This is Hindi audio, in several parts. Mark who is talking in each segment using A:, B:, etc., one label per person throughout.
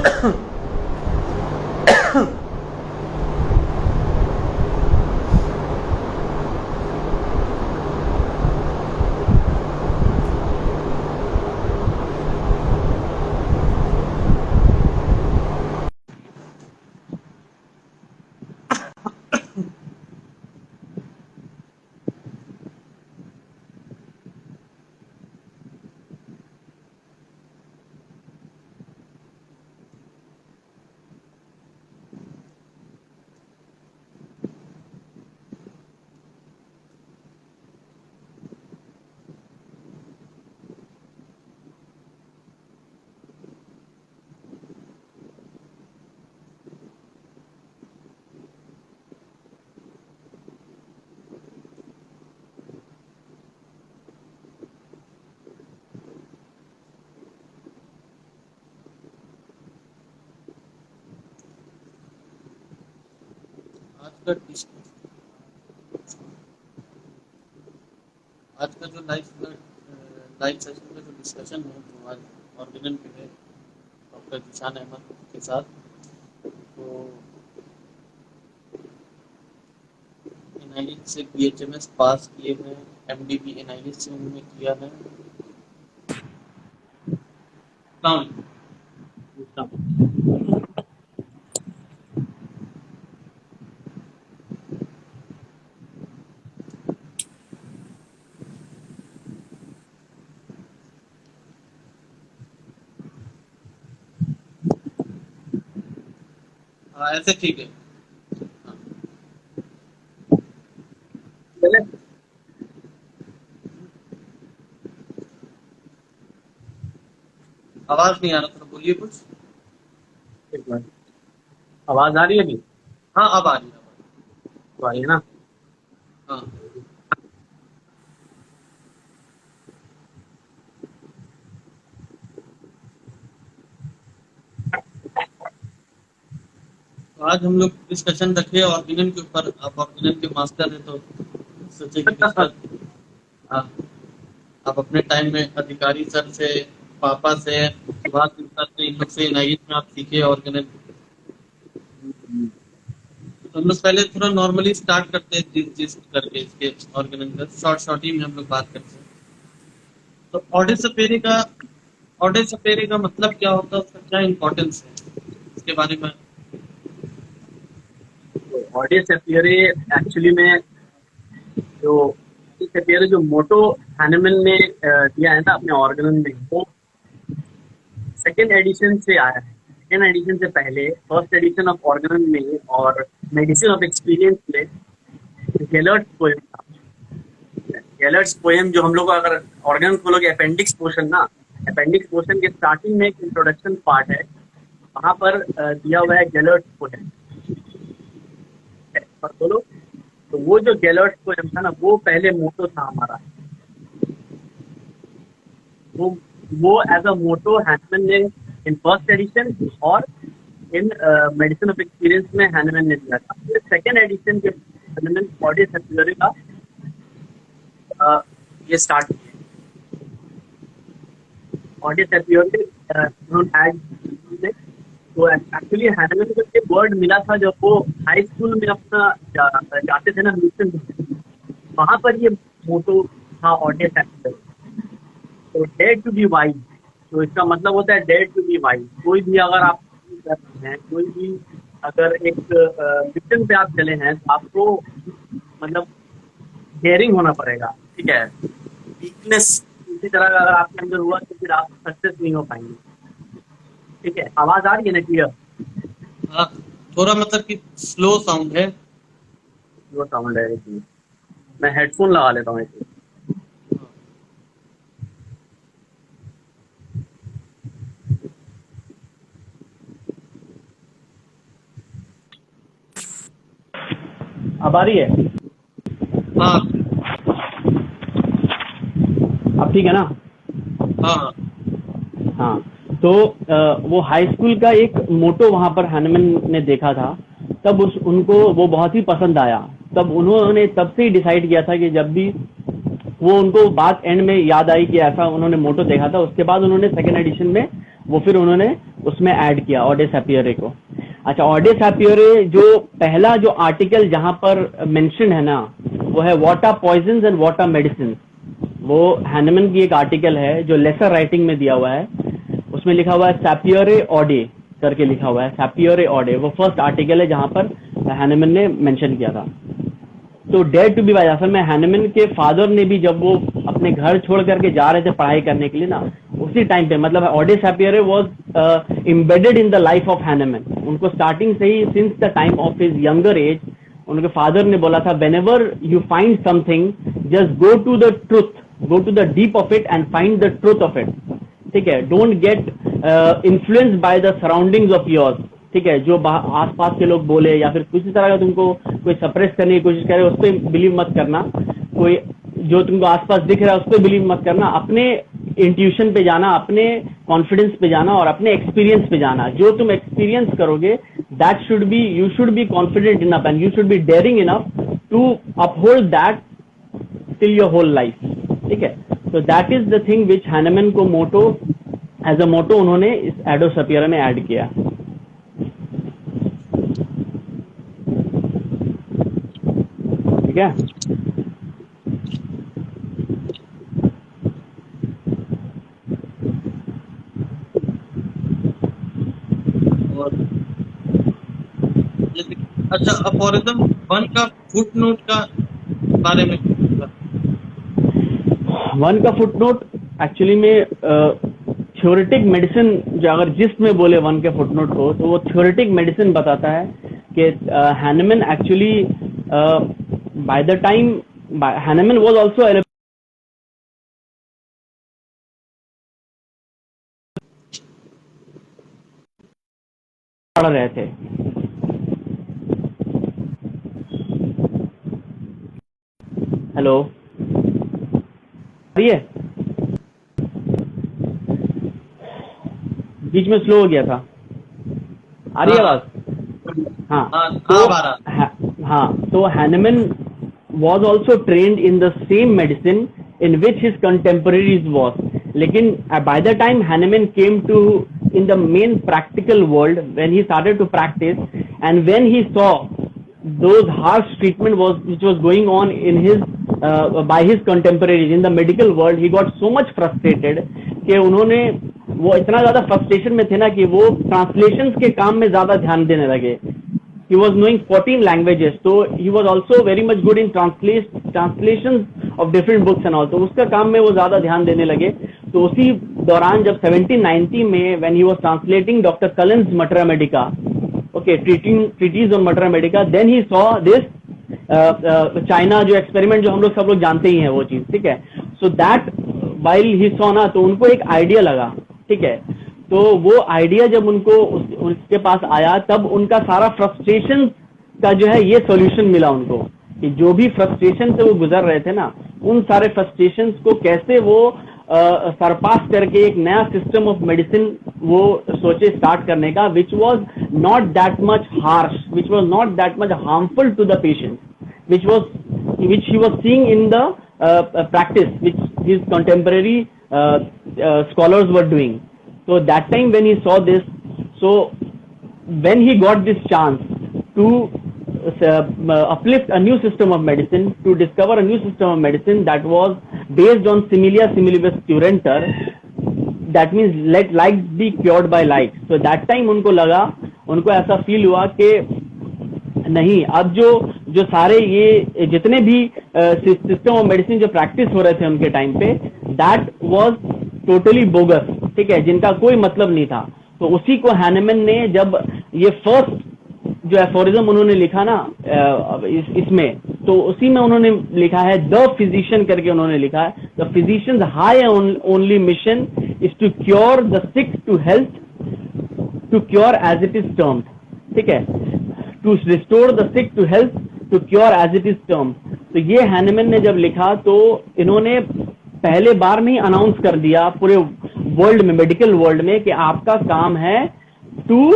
A: आज का आज का जो लाइव सेशन का जो डिस्कशन है वो आज ऑर्गेनल पे है डॉक्टर जिशान अहमद के साथ। तो एनआईएच से बीएचएमएस पास किए हैं, एमडीबी एनआईएच से उन्होंने किया है। हाँ ऐसे ठीक है। हाँ। आवाज नहीं आ रहा, थोड़ा बोलिए कुछ।
B: एक मिनट, आवाज आ रही है अभी?
A: हाँ अब आ रही है।
B: तो आ रही है ना?
A: हाँ तो आज हम लोग डिस्कशन रखे ऑर्गेनल के ऊपर। आप ऑर्गेनल के मास्टर हैं तो सोचे कि डिस्कस। हाँ, आप अपने टाइम में अधिकारी सर से, पापा से, सुभाष सर से, इन लोग से एनआईएच में आप सीखे ऑर्गेनल। तो हम लोग पहले थोड़ा नॉर्मली स्टार्ट करते हैं जिस करके इसके ऑर्गेनल का शॉर्ट ही में हम लोग बात करते हैं। तो ऑर्डर सपेरे का मतलब क्या होता है, उसका क्या इम्पोर्टेंस है, इसके बारे में।
B: ऑडियंस एपियरे एक्चुअली में जो एपियरे जो मोटो हैनेमन ने दिया है ना अपने ऑर्गेनल में, वो सेकेंड एडिशन से आया है। सेकेंड एडिशन से पहले फर्स्ट एडिशन ऑफ ऑर्गेनल में और मेडिसिन ऑफ एक्सपीरियंस में गेलर्ट्स पोएम था। गेलर्ट्स पोएम जो हम लोग अगर ऑर्गेनल खोलोगे, अपेंडिक्स पोर्शन ना, अपेंडिक्स पोर्शन के स्टार्टिंग में एक इंट्रोडक्शन पार्ट है, वहां पर दिया हुआ है गेलर्ट्स पोएम पर बोलो। तो वो जो गेलर्ट्स पोएम था ना, वो पहले मोटो था हमारा। वो एज अ मोटो हैनमैन ने इन फर्स्ट एडिशन और इन मेडिसिन ऑफ एक्सपीरियंस में हैनमैन ने दिया था। सेकेंड एडिशन के हैनमैन ऑडियंस एपियरे का ये स्टार्ट किया। ऑडियंस एपियरे तो एक्चुअली हैनमैन को ये वर्ड मिला था जब वो हाई स्कूल में अपना जाते थे ना म्यूजियम, वहां पर ये मोटो था ऑडियंस एपियरे। तो डेयर टू बी वाइज, तो इसका मतलब होता है डेयर टू बी वाइज। कोई भी अगर आप कर रहे हैं, कोई भी अगर एक मिशन पे आप चले हैं, तो आपको मतलब डेयरिंग होना पड़ेगा, ठीक है। वीकनेस इसी तरह का अगर आपके अंदर हुआ तो फिर आप सक्सेस नहीं हो पाएंगे, ठीक है। आवाज आ रही है ना क्लियर?
A: हाँ, थोड़ा मतलब कि स्लो साउंड है।
B: स्लो साउंड है, मैं हेडफोन लगा लेता हूँ ऐसे। अब आ रही है?
A: हाँ
B: अब ठीक है ना?
A: हाँ
B: हाँ, तो वो हाई स्कूल का एक मोटो वहां पर हैनमैन ने देखा था, तब उनको वो बहुत ही पसंद आया। तब उन्होंने तब से ही डिसाइड किया था कि जब भी वो उनको बात एंड में याद आई कि ऐसा उन्होंने मोटो देखा था, उसके बाद उन्होंने सेकेंड एडिशन में
C: वो फिर उन्होंने उसमें ऐड किया ऑडे सैपियरे को। अच्छा, ऑडे सैपियरे जो पहला जो आर्टिकल जहां पर मेंशन है ना, वो है what are poisons and what are medicine. वो हैनमन की एक आर्टिकल है जो लेसर राइटिंग में दिया हुआ है, उसमें लिखा हुआ है सैपियरे ऑडे करके लिखा हुआ है, सैपियरे ऑडे। वो फर्स्ट आर्टिकल है जहां पर हैनमन ने मेंशन किया था। तो डेयर टू बी वाइज, असल में हैनमन के फादर ने भी जब वो अपने घर छोड़ करके जा रहे थे पढ़ाई करने के लिए ना, उसी टाइम पे मतलब aude sapere was embedded in the life of Hahnemann. उनको स्टार्टिंग से ही since the time of his younger age उनके फादर ने बोला था, whenever you find something just go to the truth, go to the deep of it and find the truth of it. ठीक है, don't get influenced by the surroundings of yours. ठीक है, जो आसपास के लोग बोले या फिर किसी तरह का तुमको कोई सप्रेस करने की कोशिश करे उस पर बिलीव मत करना, कोई जो तुमको आसपास दिख रहा है उस पर बिलीव मत करना। अपने इंट्यूशन पे जाना, अपने कॉन्फिडेंस पे जाना और अपने एक्सपीरियंस पे जाना। जो तुम एक्सपीरियंस करोगे that should be, you should be confident enough and you should be daring enough to uphold that till your whole life. ठीक है, तो that is the thing which Hahnemann को मोटो एज अ मोटो उन्होंने इस एडो सैपियरे में ऐड किया। ठीक है,
A: और जैसे अच्छा, अफोरिज्म 1 का फुटनोट का बारे में
C: वन का फुटनोट एक्चुअली में थ्योरेटिक मेडिसिन, जो अगर जिस में बोले वन के फुटनोट को, तो वो थ्योरेटिक मेडिसिन बताता है कि Hahnemann actually by the time Hahnemann was also पढ़ रहे थे। हेलो, ये बीच में स्लो हो गया था, आ रही है आवाज? हाँ, हाँ, तो Hahnemann was also trained in the same medicine in which his contemporaries was, लेकिन by the time Hahnemann came to in the main practical world, when he started to practice and when he saw those harsh treatment which was going on in his by his contemporaries in the medical world, he got so much frustrated कि उन्होंने, वो इतना ज्यादा frustration में थे ना कि वो translations के काम में ज्यादा ध्यान देने लगे। He was knowing 14 languages, so he was also very much good in translations of different books and all. तो उसका काम में वो ज्यादा ध्यान देने लगे। तो उसी दौरान जब 1790 में when he was translating Dr. Cullen's Mater Medica, okay, treatise on Mater Medica, then he saw this China जो एक्सपेरिमेंट जो हम लोग सब लोग जानते ही हैं वो चीज। ठीक है, so that while he saw ना, तो उनको एक आइडिया लगा। ठीक है, तो वो आइडिया जब उनको उसके पास आया तब उनका सारा फ्रस्ट्रेशन का जो है ये सॉल्यूशन मिला उनको, कि जो भी फ्रस्ट्रेशन से वो गुजर रहे थे ना, उन सारे फ्रस्ट्रेशन को कैसे वो सरपास करके एक नया सिस्टम ऑफ मेडिसिन वो सोचे स्टार्ट करने का, which was not that much harsh, which was not that much harmful to the patient, which he was seeing in the practice which his contemporary scholars were doing. So that time when he saw this, so when he got this chance to uplift a new system of medicine, to discover a new system of medicine that was based on similia similibus curantur, that means let likes be cured by likes. So that time उनको लगा, उनको ऐसा फील हुआ कि नहीं, अब जो सारे ये जितने भी सिस्टम ऑफ मेडिसिन जो प्रैक्टिस हो रहे थे उनके टाइम पे, दैट वाज टोटली बोगस। ठीक है, जिनका कोई मतलब नहीं था। तो उसी को हैनमन ने जब ये फर्स्ट जो एफोरिज्म उन्होंने लिखा ना इसमें, तो उसी में उन्होंने लिखा है द फिजिशियन करके उन्होंने लिखा है, the physicians high only mission is to cure the sick to health, to cure as it is termed. ठीक है, to restore the sick to health, to cure as it is termed. तो ये हैनमन ने जब लिखा तो इन्होंने पहले बार में ही अनाउंस कर दिया पूरे वर्ल्ड में, मेडिकल वर्ल्ड में, कि आपका काम है to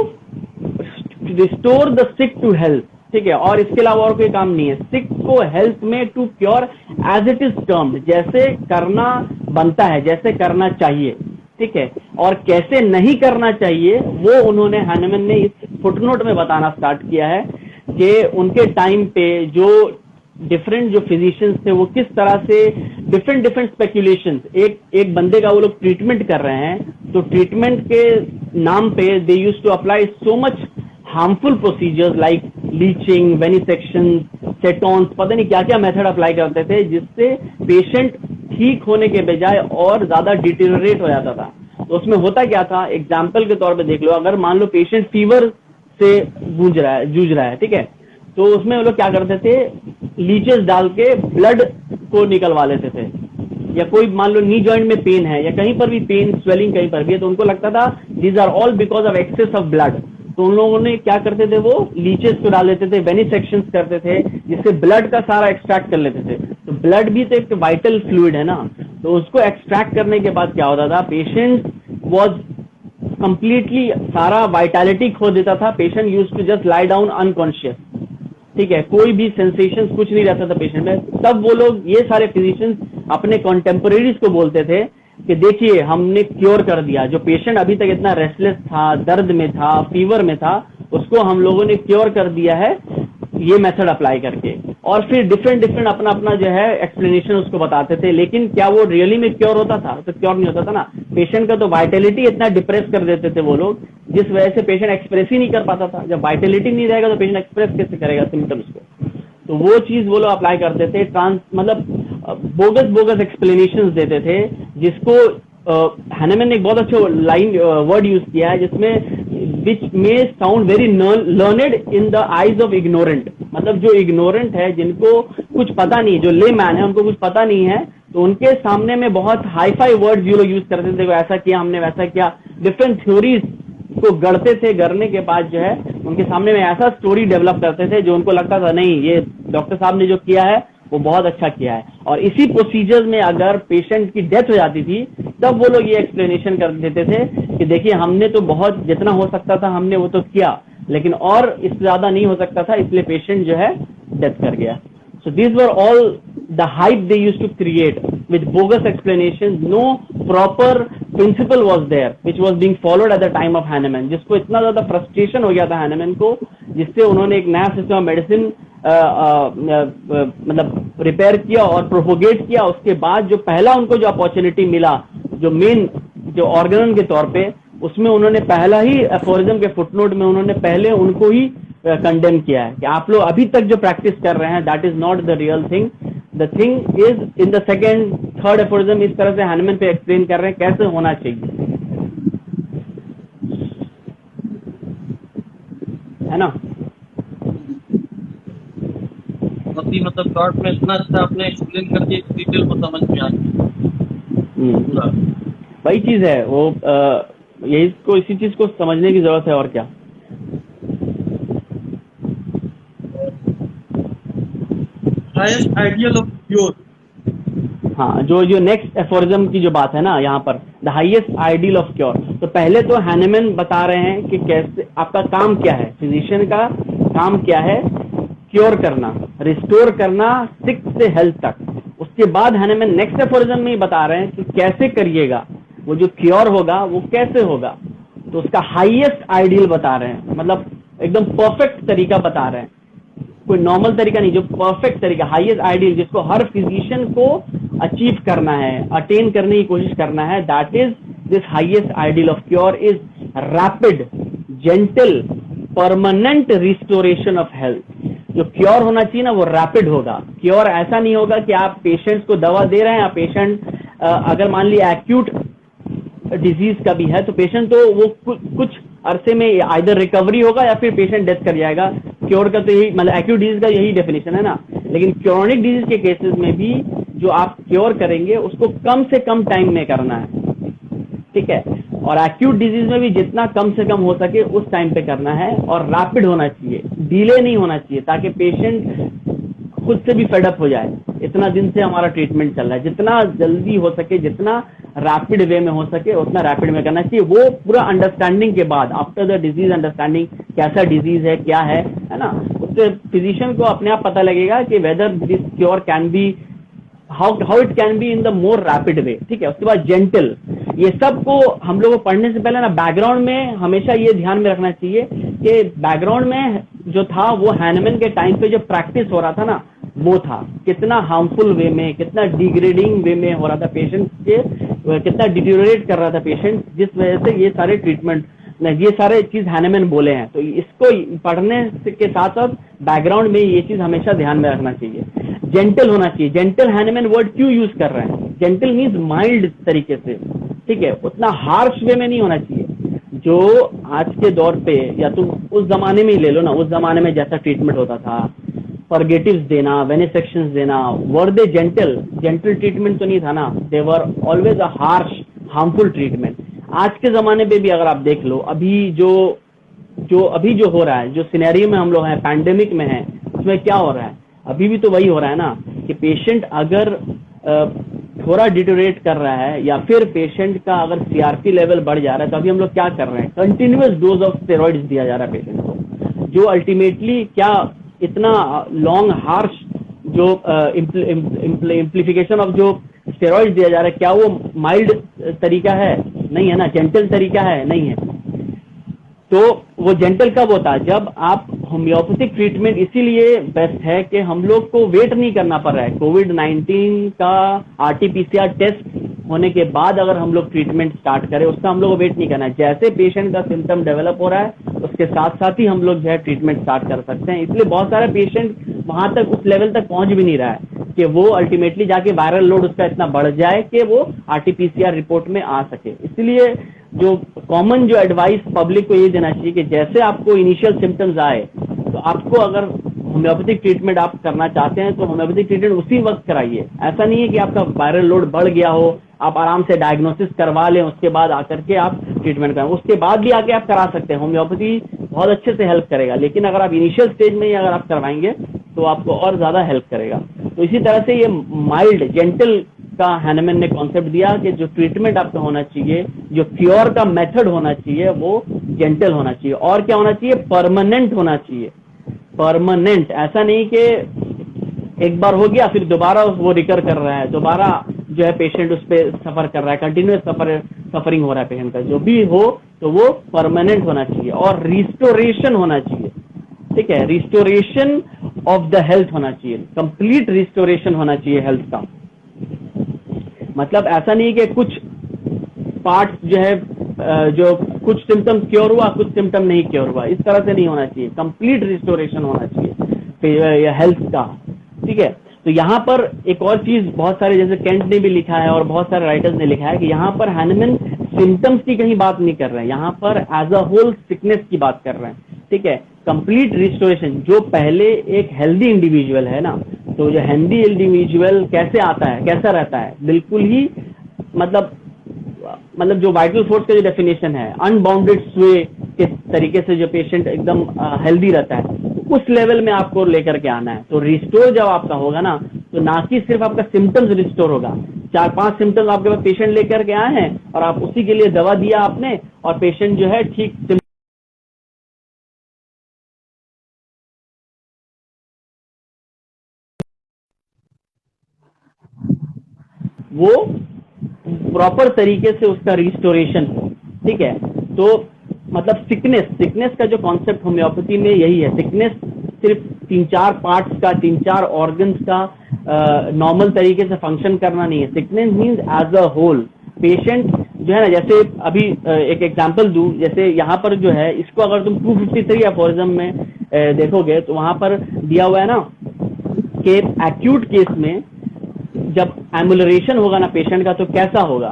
C: restore the sick to health. ठीक है, और इसके अलावा और कोई काम नहीं है। सिक को हेल्थ में to cure as it is termed, जैसे करना बनता है, जैसे करना चाहिए। ठीक है, और कैसे नहीं करना चाहिए वो उन्होंने हैनमन ने इस फुटनोट में बताना स्टार्ट किया है कि उनके टाइम पे जो डिफरेंट जो फिजिशियंस थे वो किस तरह से डिफरेंट स्पेकुलेशंस, एक बंदे का वो लोग ट्रीटमेंट कर रहे हैं तो ट्रीटमेंट के नाम पे they used to apply so much harmful procedures like leeching, venesection, setons, पता नहीं क्या क्या मेथड अप्लाई करते थे जिससे पेशेंट ठीक होने के बजाय और ज्यादा डिटेरियोरेट हो जाता था। तो उसमें होता क्या था, एग्जाम्पल के तौर पे देख लो, अगर मान लो पेशेंट फीवर से जूझ रहा है, ठीक है, तो उसमें वो लोग क्या करते थे, लीचेस डाल के ब्लड को निकलवा लेते थे। या कोई मान लो नी जॉइंट में पेन है या कहीं पर भी पेन, स्वेलिंग कहीं पर भी है, तो उनको लगता था these are all because of excess of blood. तो उन लोगों ने क्या करते थे, वो लीचेस को डाल देते थे, वेनिसेक्शंस करते थे जिससे ब्लड का सारा एक्सट्रैक्ट कर लेते थे। तो ब्लड भी तो एक वाइटल फ्लूइड है ना, तो उसको एक्सट्रैक्ट करने के बाद क्या होता था, पेशेंट वॉज कंप्लीटली सारा वाइटैलिटी खो देता था। Patient used to just lie down unconscious, ठीक है, कोई भी सेंसेशन कुछ नहीं रहता था पेशेंट में। तब वो लोग, ये सारे फिजिशियंस अपने कॉन्टेम्पोरेरीज को बोलते थे कि देखिए हमने क्योर कर दिया, जो पेशेंट अभी तक इतना रेस्टलेस था, दर्द में था, फीवर में था, उसको हम लोगों ने क्योर कर दिया है ये मेथड अप्लाई करके। और फिर डिफरेंट अपना अपना जो है एक्सप्लेनेशन उसको बताते थे। लेकिन क्या वो रियली में क्योर होता था? तो क्योर नहीं होता था ना। पेशेंट का तो वाइटलिटी इतना डिप्रेस कर देते थे वो लोग, जिस वजह से पेशेंट एक्सप्रेस ही नहीं कर पाता था। जब वाइटलिटी नहीं रहेगा तो पेशेंट एक्सप्रेस कैसे करेगा सिम्टम्स को? तो वो चीज वो लोग अप्लाई करते थे। बोगस एक्सप्लेनेशंस देते थे, जिसको हैनमन ने एक बहुत अच्छा लाइन वर्ड यूज किया है, जिसमें विच में sound very learned in the eyes of ignorant. मतलब जो इग्नोरेंट है, जिनको कुछ पता नहीं, जो ले मैन है, उनको कुछ पता नहीं है, तो उनके सामने में बहुत हाई फाई वर्ड्स ये लोग यूज करते थे, ऐसा किया हमने, वैसा किया, डिफरेंट थ्योरीज को गढ़ते थे। गढ़ने के बाद जो है उनके सामने में ऐसा स्टोरी डेवलप करते थे जो उनको लगता था नहीं, ये डॉक्टर साहब ने जो किया है वो बहुत अच्छा किया है। और इसी प्रोसीजर में अगर पेशेंट की डेथ हो जाती थी, तब वो लोग ये एक्सप्लेनेशन कर देते थे कि देखिए हमने तो बहुत जितना हो सकता था हमने वो तो किया, लेकिन और इससे ज्यादा नहीं हो सकता था, इसलिए पेशेंट जो है डेथ कर गया। So these were all the hype they used to create with bogus explanations. No proper principle was there which was being followed at the time of Hahnemann, जिसको इतना ज्यादा फ्रस्ट्रेशन हो गया था Hahnemann को, जिससे उन्होंने एक नया सिस्टम ऑफ मेडिसिन मतलब रिपेयर किया और प्रोपोगेट किया। उसके बाद जो पहला उनको जो अपॉर्चुनिटी मिला, जो मेन जो ऑर्गेनन के तौर पे, उसमें उन्होंने पहला ही एफोरिज्म के फुटनोट में उन्होंने पहले उनको ही कंडेम किया है कि आप लोग अभी तक जो प्रैक्टिस कर रहे हैं that is not the real thing, the thing is in the second third aphorism. इस तरह से हैनमन पे एक्सप्लेन कर रहे हैं कैसे होना चाहिए, है ना।
A: अभी मतलब शॉर्ट में इतना अच्छा आपने एक्सप्लेन करके डिटेल को समझ में आ गया।
C: वही चीज है वो, यही को इसी चीज को समझने की जरूरत है और क्या।
A: Highest ideal of cure.
C: हाँ, जो नेक्स्ट एफोरिज्म की जो बात है ना यहाँ पर, the highest ideal of cure. तो पहले तो हैनमन बता रहे हैं कि कैसे आपका काम क्या है, फिजिशियन का काम क्या है, क्योर करना, रिस्टोर करना सिक से हेल्थ तक। उसके बाद हैनमन नेक्स्ट एफोरिज्म में बता रहे हैं कि कैसे करिएगा, वो जो क्योर होगा वो कैसे होगा। तो उसका हाईएस्ट आइडियल बता रहे हैं, मतलब एकदम परफेक्ट तरीका बता रहे हैं, कोई नॉर्मल तरीका नहीं, जो परफेक्ट तरीका, हाईएस्ट आइडियल, जिसको हर फिजिशियन को अचीव करना है, अटेन करने की कोशिश करना है, that is this highest ideal of cure is rapid, gentle, permanent restoration of health. जो क्योर होना चाहिए ना वो रैपिड होगा। क्योर ऐसा नहीं होगा कि आप पेशेंट्स को दवा दे रहे हैं, आप पेशेंट अगर मान लिया एक्यूट डिजीज का भी है तो पेशेंट तो वो कुछ अरसे में आइदर रिकवरी होगा या फिर पेशेंट डेथ कर जाएगा। क्योर का तो यही, मतलब एक्यूट डिजीज का यही डेफिनेशन है ना। लेकिन क्रोनिक डिजीज के केसेस में भी जो आप क्योर करेंगे उसको कम से कम टाइम में करना है, ठीक है। और एक्यूट डिजीज में भी जितना कम से कम हो सके उस टाइम पे करना है, और रैपिड होना चाहिए, डिले नहीं होना चाहिए, ताकि पेशेंट खुद से भी फेडअप हो जाए। इतना दिन से हमारा ट्रीटमेंट चल रहा है, जितना जल्दी हो सके, जितना रैपिड वे में हो सके उतना रैपिड में करना चाहिए। वो पूरा अंडरस्टैंडिंग के बाद, आफ्टर द डिजीज अंडरस्टैंडिंग, कैसा डिजीज है, क्या है ना, उससे फिजिशियन को अपने आप पता लगेगा कि whether this cure can be, how it can be in the more rapid way, ठीक है। उसके बाद जेंटल, ये सब को हम लोग को पढ़ने से पहले ना बैकग्राउंड में हमेशा ये ध्यान में रखना चाहिए कि बैकग्राउंड में जो था वो हैनमन के टाइम पे जो प्रैक्टिस हो रहा था ना वो था कितना हार्मफुल वे में, कितना डिग्रेडिंग वे में हो रहा था पेशेंट के, कितना डिटेरियोरेट कर रहा था पेशेंट, जिस वजह से ये सारे ट्रीटमेंट ये सारे चीज हैनमन बोले हैं। तो इसको पढ़ने के साथ साथ बैकग्राउंड में ये चीज हमेशा ध्यान में रखना चाहिए। जेंटल होना चाहिए। जेंटल हैनमन वर्ड क्यों यूज कर रहे हैं? जेंटल मीन्स माइल्ड तरीके से, ठीक है, उतना हार्श वे में नहीं होना चाहिए। जो आज के दौर पे, या तुम उस जमाने में ही ले लो ना, उस जमाने में जैसा ट्रीटमेंट होता था, परगेटिव्स देना, वेनिसेक्शंस देना, were they gentle? Gentle treatment तो नहीं था ना, they were always a harsh harmful treatment. आज के जमाने पे भी अगर आप देख लो, अभी जो हो रहा है, जो सिनेरियो में हम लोग हैं, पैंडेमिक में हैं, उसमें क्या हो रहा है? अभी भी तो वही हो रहा है ना कि पेशेंट अगर थोड़ा डिटोरेट कर रहा है या फिर पेशेंट का अगर सीआरपी लेवल बढ़ जा रहा है, तो अभी हम लोग क्या कर रहे हैं? कंटिन्यूअस डोज ऑफ स्टेरॉइड्स दिया जा रहा है पेशेंट को, जो अल्टीमेटली क्या इतना लॉन्ग हार्श जो इम्प्लीफिकेशन ऑफ जो स्टेरॉइड्स दिया जा रहा है, क्या वो माइल्ड तरीका है? नहीं है ना। जेंटल तरीका है? नहीं है। तो वो जेंटल कब होता है? जब आप होम्योपैथिक ट्रीटमेंट इसीलिए बेस्ट है कि हम लोग को वेट नहीं करना पड़ रहा है। कोविड-19 का आरटीपीसीआर टेस्ट होने के बाद अगर हम लोग ट्रीटमेंट स्टार्ट करें, उसका हम लोग को वेट नहीं करना है। जैसे पेशेंट का सिम्टम डेवलप हो रहा है, उसके साथ साथ ही हम लोग जो है ट्रीटमेंट स्टार्ट कर सकते हैं। इसलिए बहुत सारे पेशेंट वहां तक, उस लेवल तक पहुंच भी नहीं रहा है कि वो अल्टीमेटली जाके वायरल लोड उसका इतना बढ़ जाए कि वो आरटीपीसीआर रिपोर्ट में आ सके। इसलिए जो कॉमन जो एडवाइस पब्लिक को ये देना चाहिए कि जैसे आपको इनिशियल सिम्टम्स आए, तो आपको अगर होम्योपैथिक ट्रीटमेंट आप करना चाहते हैं तो होम्योपैथिक ट्रीटमेंट उसी वक्त कराइए। ऐसा नहीं है कि आपका वायरल लोड बढ़ गया हो, आप आराम से डायग्नोसिस करवा लें, उसके बाद आकर के आप ट्रीटमेंट कराएं। उसके बाद भी आके आप करा सकते हैं, होम्योपैथी बहुत अच्छे से हेल्प करेगा। लेकिन अगर आप इनिशियल स्टेज में ही अगर आप करवाएंगे तो आपको और ज्यादा हेल्प करेगा। तो इसी तरह से ये माइल्ड जेंटल का हैनमन ने कॉन्सेप्ट दिया कि जो ट्रीटमेंट आपका होना चाहिए, जो क्योर का मेथड होना चाहिए, वो जेंटल होना चाहिए। और क्या होना चाहिए? परमानेंट होना चाहिए। परमानेंट, ऐसा नहीं कि एक बार हो गया फिर दोबारा वो रिकर कर रहा है, दोबारा जो है पेशेंट उस पर सफर कर रहा है, कंटिन्यूस सफरिंग हो रहा है पेशेंट का। जो भी हो तो वो परमानेंट होना चाहिए और रिस्टोरेशन होना चाहिए, ठीक है, रिस्टोरेशन ऑफ द हेल्थ होना चाहिए, कंप्लीट रिस्टोरेशन होना चाहिए हेल्थ का। मतलब ऐसा नहीं कि कुछ पार्ट जो है जो कुछ सिम्टम क्योर हुआ, कुछ सिम्टम नहीं क्योर हुआ, इस तरह से नहीं होना चाहिए। कंप्लीट रिस्टोरेशन होना चाहिए हेल्थ का, ठीक है। तो यहाँ पर एक और चीज बहुत सारे, जैसे केंट ने भी लिखा है और बहुत सारे राइटर्स ने लिखा है कि यहाँ पर हैनमन सिम्टम्स की कहीं बात नहीं कर रहे हैं, यहाँ पर एज अ होल सिकनेस की बात कर रहे हैं, ठीक है। कंप्लीट रिस्टोरेशन, जो पहले एक हेल्दी इंडिविजुअल है ना, तो जो हेल्दी इंडिविजुअल कैसे आता है, कैसा रहता है, बिल्कुल ही मतलब जो वाइटल फोर्स का जो डेफिनेशन है, अनबाउंडेड स्वे के तरीके से जो पेशेंट एकदम हेल्दी रहता है, तो उस लेवल में आपको लेकर के आना है। तो रिस्टोर जब आपका होगा ना, तो ना कि सिर्फ आपका सिम्टम्स रिस्टोर होगा, 4-5 सिम्टम्स आपके पास पेशेंट लेकर के आए हैं और आप उसी के लिए दवा दिया आपने और पेशेंट जो है ठीक वो प्रॉपर तरीके से उसका रिस्टोरेशन हो, ठीक है। तो मतलब सिकनेस का जो कॉन्सेप्ट होम्योपैथी में यही है। सिकनेस सिर्फ 3-4 पार्ट्स का, 3-4 ऑर्गन्स का नॉर्मल तरीके से फंक्शन करना नहीं है। Sickness means as a whole. Patient जो है ना, जैसे अभी एक एग्जांपल दूं, जैसे यहाँ पर जो है, इसको अगर तुम 253 एफोरिज्म में देखोगे तो वहां पर दिया हुआ है ना कि एक्यूट केस में जब एम्बुलरेशन होगा ना पेशेंट का तो कैसा होगा,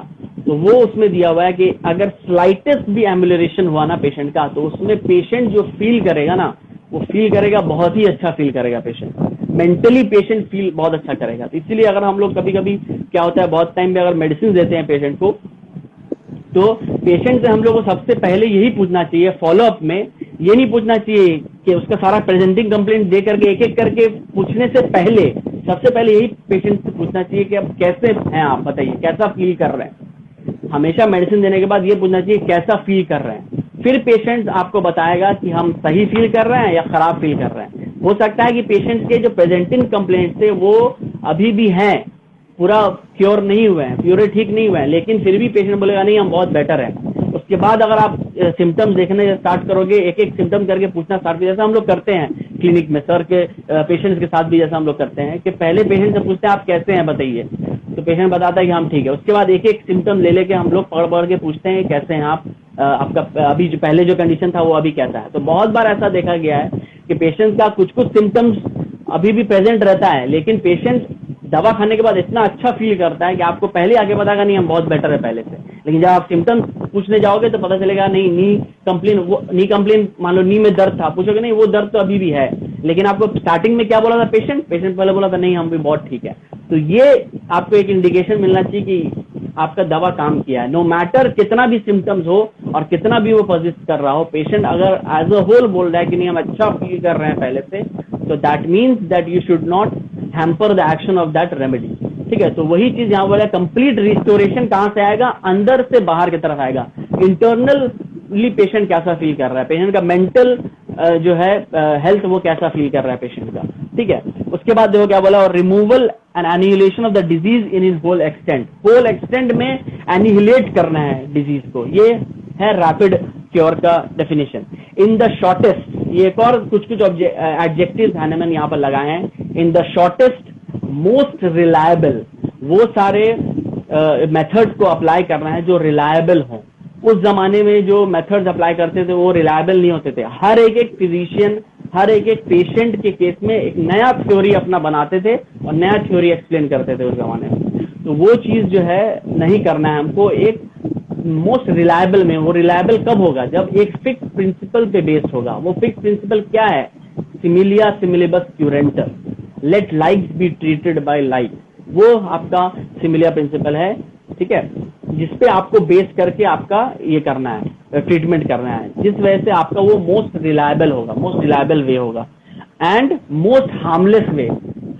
C: तो वो उसमें दिया हुआ है कि अगर स्लाइटेस्ट भी एम्बुलरेशन हुआ ना पेशेंट का, तो उसमें पेशेंट जो फील करेगा ना, वो फील करेगा, बहुत ही अच्छा फील करेगा पेशेंट, मेंटली पेशेंट फील बहुत अच्छा करेगा। तो इसीलिए अगर हम लोग कभी कभी क्या होता है, बहुत टाइम में अगर मेडिसिन देते हैं पेशेंट को, तो पेशेंट से हम लोग को सबसे पहले यही पूछना चाहिए फॉलोअप में, ये नहीं पूछना चाहिए कि उसका सारा प्रेजेंटिंग कंप्लेंट दे करके एक एक करके पूछने से पहले सबसे पहले यही पेशेंट से पूछना चाहिए कि अब कैसे हैं आप, बताइए कैसा फील कर रहे हैं। हमेशा मेडिसिन देने के बाद ये पूछना चाहिए कैसा फील कर रहे हैं, फिर पेशेंट आपको बताएगा कि हम सही फील कर रहे हैं या खराब फील कर रहे हैं। हो सकता है कि पेशेंट के जो प्रेजेंटिंग कंप्लेंट थे वो अभी भी हैं, पूरा क्योर नहीं हुए हैं, पूरे ठीक नहीं हुए हैं, लेकिन फिर भी पेशेंट बोलेगा नहीं हम बहुत बेटर है। उसके बाद अगर आप सिम्टम्स देखने स्टार्ट करोगे, एक एक सिम्टम करके पूछना स्टार्ट किया, जैसा हम लोग करते हैं क्लिनिक में सर के पेशेंट्स के साथ भी, जैसा हम लोग करते हैं कि पहले पेशेंट से पूछते हैं आप कैसे हैं बताइए, तो पेशेंट बताता है कि हम ठीक है। उसके बाद एक एक सिम्टम ले लेके हम लोग पढ़ पढ़ के पूछते हैं कैसे हैं आप, आपका अभी जो पहले जो कंडीशन था वो अभी कैसा है। तो बहुत बार ऐसा देखा गया है कि पेशेंट का कुछ कुछ सिम्टम्स अभी भी प्रेजेंट रहता है, लेकिन पेशेंट दवा खाने के बाद इतना अच्छा फील करता है कि आपको पहले आके पता नहीं हम बहुत बेटर है पहले से। लेकिन जब आप सिम्टम्स पूछने जाओगे तो पता चलेगा नहीं, नी कंप्लेन मान लो नी में दर्द था, पूछोगे नहीं वो दर्द तो अभी भी है, लेकिन आपको स्टार्टिंग में क्या बोला था पेशेंट पहले बोला था नहीं हम भी बहुत ठीक है। तो ये आपको एक इंडिकेशन मिलना चाहिए कि आपका दवा काम किया है। नो मैटर कितना भी सिम्टम्स हो और कितना भी वो परसिस्ट कर रहा हो, पेशेंट अगर एज अ होल बोल रहा है कि नहीं हम अच्छा फील कर रहे हैं पहले से, तो that means that you should not hamper the action of that remedy. ठीक है, तो वही चीज यहाँ बोला, कंप्लीट रिस्टोरेशन कहाँ से आएगा, अंदर से बाहर की तरफ आएगा। इंटरनली पेशेंट कैसा फील कर रहा है, पेशेंट का मेंटल जो है हेल्थ वो कैसा फील कर रहा है पेशेंट का। ठीक है, उसके बाद देखो क्या बोला, और removal and annihilation of the disease in his whole extent में एनिहिलेट करना है डिजीज को, ये है रैपिड क्योर का डेफिनेशन। इन द शॉर्टेस्ट, ये एक और कुछ एडजेक्टिव्स हैनेमन यहाँ पर लगाए हैं, इन द शॉर्टेस्ट मोस्ट रिलायबल, वो सारे मेथड्स को अप्लाई करना है जो रिलायबल हों। उस जमाने में जो मेथड्स अप्लाई करते थे वो रिलायबल नहीं होते थे, हर एक फिजिशियन हर एक पेशेंट के केस में एक नया थ्योरी अपना बनाते थे और नया थ्योरी एक्सप्लेन करते थे उस जमाने में। तो वो चीज जो है नहीं करना है हमको, एक मोस्ट रिलायबल में। वो रिलायबल कब होगा, जब एक फिक्स प्रिंसिपल पे बेस्ड होगा। वो फिक्स प्रिंसिपल क्या है, similia similibus curentur, let likes be treated by like, वो आपका सिमिलिया प्रिंसिपल है। ठीक है, जिसपे आपको बेस करके आपका ये करना है, ट्रीटमेंट करना है, जिस वजह से आपका वो मोस्ट रिलायबल होगा, मोस्ट रिलायबल वे होगा। And most harmless way,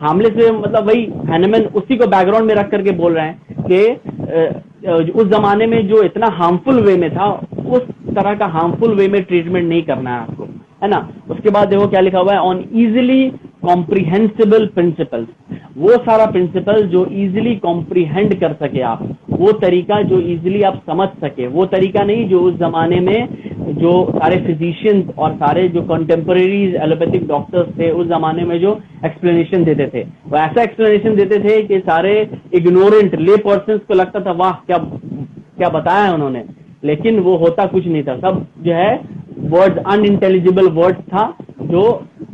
C: harmless way मतलब वही हैनेमन उसी को बैकग्राउंड में रख करके बोल रहे हैं कि उस जमाने में जो इतना हार्मफुल वे में था, उस तरह का हार्मफुल वे में ट्रीटमेंट नहीं करना है आपको, है ना। उसके बाद देखो क्या लिखा हुआ है, ऑन इजिली कॉम्प्रिहेंसिबल प्रिंसिपल्स, वो सारा प्रिंसिपल जो इजिली कॉम्प्रिहेंड कर सके आप, वो तरीका जो इजिली आप समझ सके, वो तरीका नहीं जो उस जमाने में जो सारे फिजिशियंस और सारे जो कंटेम्परेरी एलोपैथिक डॉक्टर्स थे उस जमाने में जो एक्सप्लेनेशन देते थे, वो ऐसा एक्सप्लेनेशन देते थे कि सारे इग्नोरेंट ले पर्सन्स को लगता था वाह क्या क्या बताया है उन्होंने, लेकिन वो होता कुछ नहीं था। सब जो है वर्ड्स, अनइंटेलिजिबल वर्ड्स था जो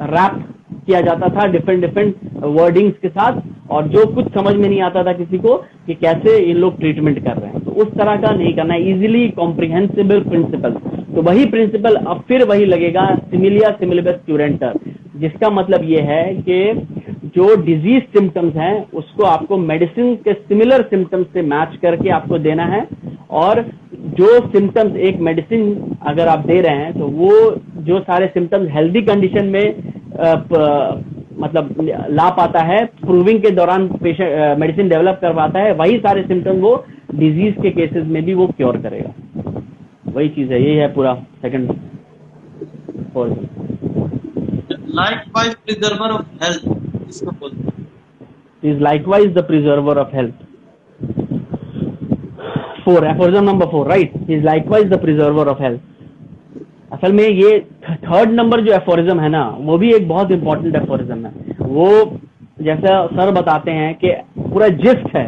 C: रैप किया जाता था डिफरेंट वर्डिंग्स के साथ, और जो कुछ समझ में नहीं आता था किसी को कि कैसे इन लोग ट्रीटमेंट कर रहे हैं। तो उस तरह का नहीं करना है, इजिली कॉम्प्रिहेंसिबल प्रिंसिपल। तो वही प्रिंसिपल अब फिर वही लगेगा, सिमिलिया सिमिलिबस क्यूरेंटर, जिसका मतलब ये है कि जो डिजीज सिम्टम्स हैं उसको आपको मेडिसिन के सिमिलर सिम्टम्स से मैच करके आपको देना है, और जो सिम्टम्स एक मेडिसिन अगर आप दे रहे हैं तो वो जो सारे सिम्टम्स हेल्दी कंडीशन में मतलब ला पाता है, प्रूविंग के दौरान पेशेंट मेडिसिन डेवलप कर पाता है, वही सारे सिम्टम्स वो डिजीज के केसेस में भी वो क्योर करेगा। वही चीज है, यही है पूरा second point.
A: Likewise preserver of health, इसको बोलते हैं।
C: Is likewise the preserver of health. 4, aphorism number 4, right? Is likewise the preserver of health. असल में ये थर्ड नंबर जो एफोरिज्म है ना, वो भी एक बहुत इंपॉर्टेंट एफोरिज्म है। वो जैसा सर बताते हैं कि पूरा जिस्ट है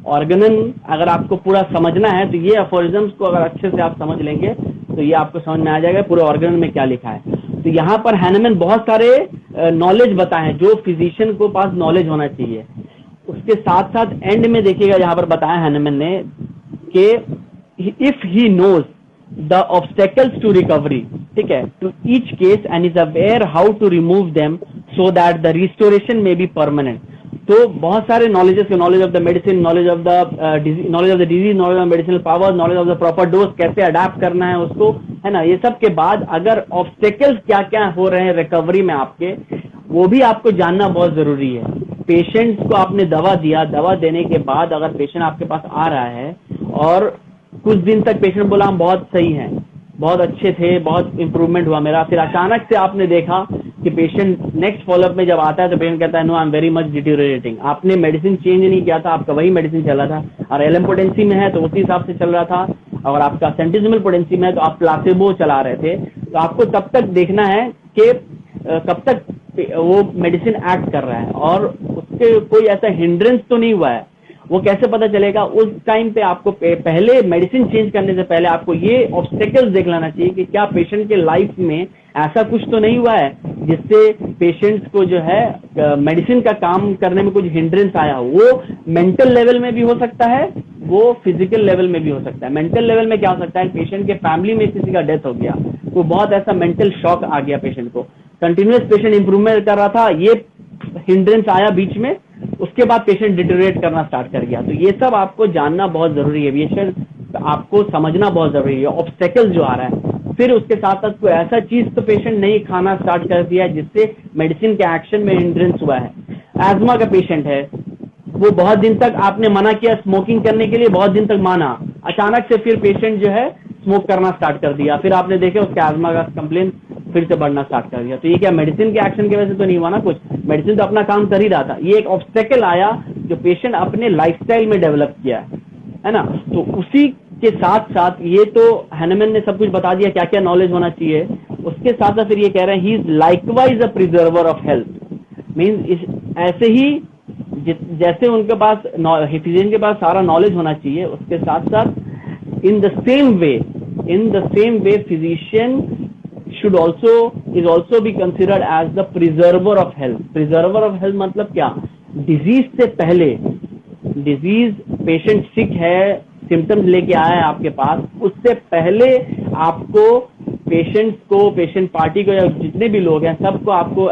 C: ऑर्गेनन, अगर आपको पूरा समझना है तो ये एफोरिज्म्स को अगर अच्छे से आप समझ लेंगे तो ये आपको समझ में आ जाएगा पूरे ऑर्गेनन में क्या लिखा है। तो यहाँ पर हैनेमन बहुत सारे नॉलेज बताए हैं जो फिजिशियन को पास नॉलेज होना चाहिए। उसके साथ साथ एंड में देखिएगा यहाँ पर बताया हैनेमन ने कि if he knows the obstacles to recovery, ठीक है, to each case and is aware how to remove them so that the restoration may be permanent. तो बहुत सारे knowledges, knowledge of the medicine, knowledge of the disease, knowledge of medicinal power, knowledge of the proper dose, कैसे अडेप्ट करना है उसको, है ना। ये सब के बाद अगर ऑब्स्टेकल्स क्या क्या हो रहे हैं रिकवरी में आपके, वो भी आपको जानना बहुत जरूरी है। पेशेंट को आपने दवा दिया, दवा देने के बाद अगर पेशेंट आपके पास आ रहा है और कुछ दिन तक पेशेंट बोला हम बहुत सही हैं, बहुत अच्छे थे, बहुत इंप्रूवमेंट हुआ मेरा, फिर अचानक से आपने देखा कि पेशेंट नेक्स्ट फॉलोअप में जब आता है तो पेशेंट कहता है no I am very much deteriorating, आपने मेडिसिन चेंज नहीं किया था, आपका वही मेडिसिन चल रहा था, और एलएम पोटेंसी में है तो उसी हिसाब से चल रहा था, और आपका सेंटिसिमल पोटेंसी में है तो आप प्लासेबो चला रहे थे। तो आपको तब तक देखना है कि कब तक वो मेडिसिन एक्ट कर रहा है और उसके कोई ऐसा हिंड्रेंस तो नहीं हुआ है। वो कैसे पता चलेगा? उस टाइम पे आपको पहले मेडिसिन चेंज करने से पहले आपको ये ऑब्स्टेकल्स देख लेना चाहिए कि क्या पेशेंट के लाइफ में ऐसा कुछ तो नहीं हुआ है जिससे पेशेंट्स को जो है मेडिसिन का काम करने में कुछ हिंड्रेंस आया हो। वो मेंटल लेवल में भी हो सकता है, वो फिजिकल लेवल में भी हो सकता है। मेंटल लेवल में क्या हो सकता है? पेशेंट के फैमिली में किसी का डेथ हो गया, तो बहुत ऐसा मेंटल शॉक आ गया पेशेंट को, कंटिन्यूअस पेशेंट इंप्रूवमेंट कर रहा था, ये हिंड्रेंस आया बीच में, उसके बाद पेशेंट डिटेरियोरेट करना स्टार्ट कर गया। तो ये सब आपको जानना बहुत जरूरी है, ये आपको समझना बहुत जरूरी है, ऑब्स्टेकल जो आ रहा है। फिर उसके साथ साथ कोई ऐसा चीज तो पेशेंट नहीं खाना स्टार्ट कर दिया जिससे मेडिसिन के एक्शन में हिंड्रेंस हुआ है। एस्मा का पेशेंट है, वो बहुत दिन तक आपने मना किया स्मोकिंग करने के लिए, बहुत दिन तक माना, अचानक से फिर पेशेंट जो है स्मोक करना स्टार्ट कर दिया, फिर आपने देखे उसके एस्मा का कंप्लेन फिर से बढ़ना स्टार्ट कर दिया। तो ये क्या मेडिसिन के एक्शन की वजह से तो नहीं हुआ ना, कुछ मेडिसिन तो अपना काम कर ही रहा था, ये एक ऑब्स्टेकल आया जो पेशेंट अपने लाइफस्टाइल में डेवलप किया है ना। तो उसी के साथ साथ ये तो हैनमैन ने सब कुछ बता दिया क्या क्या नॉलेज होना चाहिए। उसके साथ साथ फिर ये कह रहे हैं he is likewise a preserver of health, means ऐसे ही जैसे उनके पास फिजिशियन के पास सारा नॉलेज होना चाहिए, उसके साथ साथ इन the same way physician should also be considered as the preserver of health. Preserver of health मतलब क्या? डिजीज से पहले, डिजीज पेशेंट सिक है, सिम्टम्स लेके आया है आपके पास, उससे पहले आपको पेशेंट्स को, पेशेंट पार्टी को या जितने भी लोग हैं सबको आपको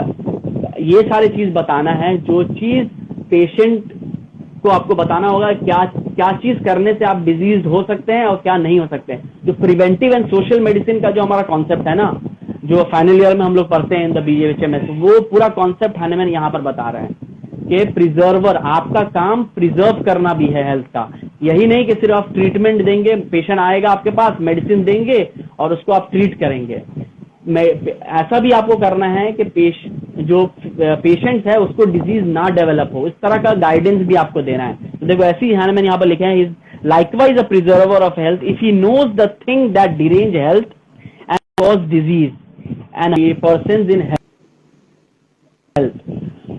C: ये सारी चीज बताना है, जो चीज पेशेंट को आपको बताना होगा क्या चीज करने से आप डिजीज हो सकते हैं और क्या नहीं हो सकते हैं। जो प्रिवेंटिव एंड सोशल मेडिसिन का जो हमारा कॉन्सेप्ट है ना, जो फाइनल ईयर में हम लोग पढ़ते हैं इन द BHMS, वो पूरा कॉन्सेप्ट हैनमैन यहाँ पर बता रहे हैं कि प्रिजर्वर, आपका काम प्रिजर्व करना भी है हेल्थ का। यही नहीं कि सिर्फ आप ट्रीटमेंट देंगे, पेशेंट आएगा आपके पास, मेडिसिन देंगे और उसको आप ट्रीट करेंगे। ऐसा भी आपको करना है कि जो पेशेंट है उसको डिजीज ना डेवलप हो, इस तरह का गाइडेंस भी आपको देना है। तो देखो ऐसे ही हैनमैन यहाँ पर लिखे हैं, is likewise a preserver of health if he knows the thing that derange health and cause disease and person in health.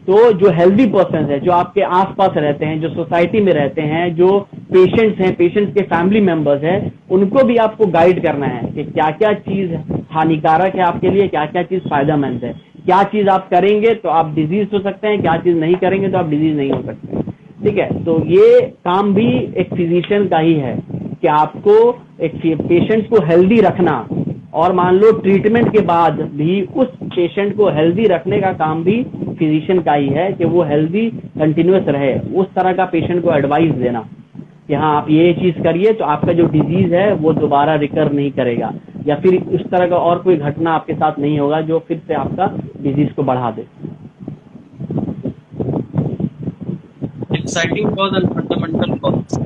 C: तो जो हेल्दी पर्सन है, जो आपके आसपास रहते हैं, जो सोसाइटी में रहते हैं, जो पेशेंट्स हैं, पेशेंट्स के फैमिली मेंबर्स हैं, उनको भी आपको गाइड करना है कि क्या क्या चीज हानिकारक है आपके लिए, क्या क्या चीज फायदेमंद है, क्या चीज आप करेंगे तो आप डिजीज हो सकते हैं, क्या चीज नहीं करेंगे तो आप डिजीज नहीं हो सकते। ठीक है, तो ये काम भी एक फिजिशियन का ही है कि आपको एक पेशेंट को हेल्दी रखना, और मान लो ट्रीटमेंट के बाद भी उस पेशेंट को हेल्दी रखने का काम भी फिजिशियन का ही है कि वो हेल्दी कंटिन्यूअस रहे। उस तरह का पेशेंट को एडवाइस देना कि हाँ आप ये चीज करिए तो आपका जो डिजीज है वो दोबारा रिकर नहीं करेगा, या फिर इस तरह का और कोई घटना आपके साथ नहीं होगा जो फिर से आपका डिजीज को बढ़ा दे।
A: Exciting cause and fundamental cause,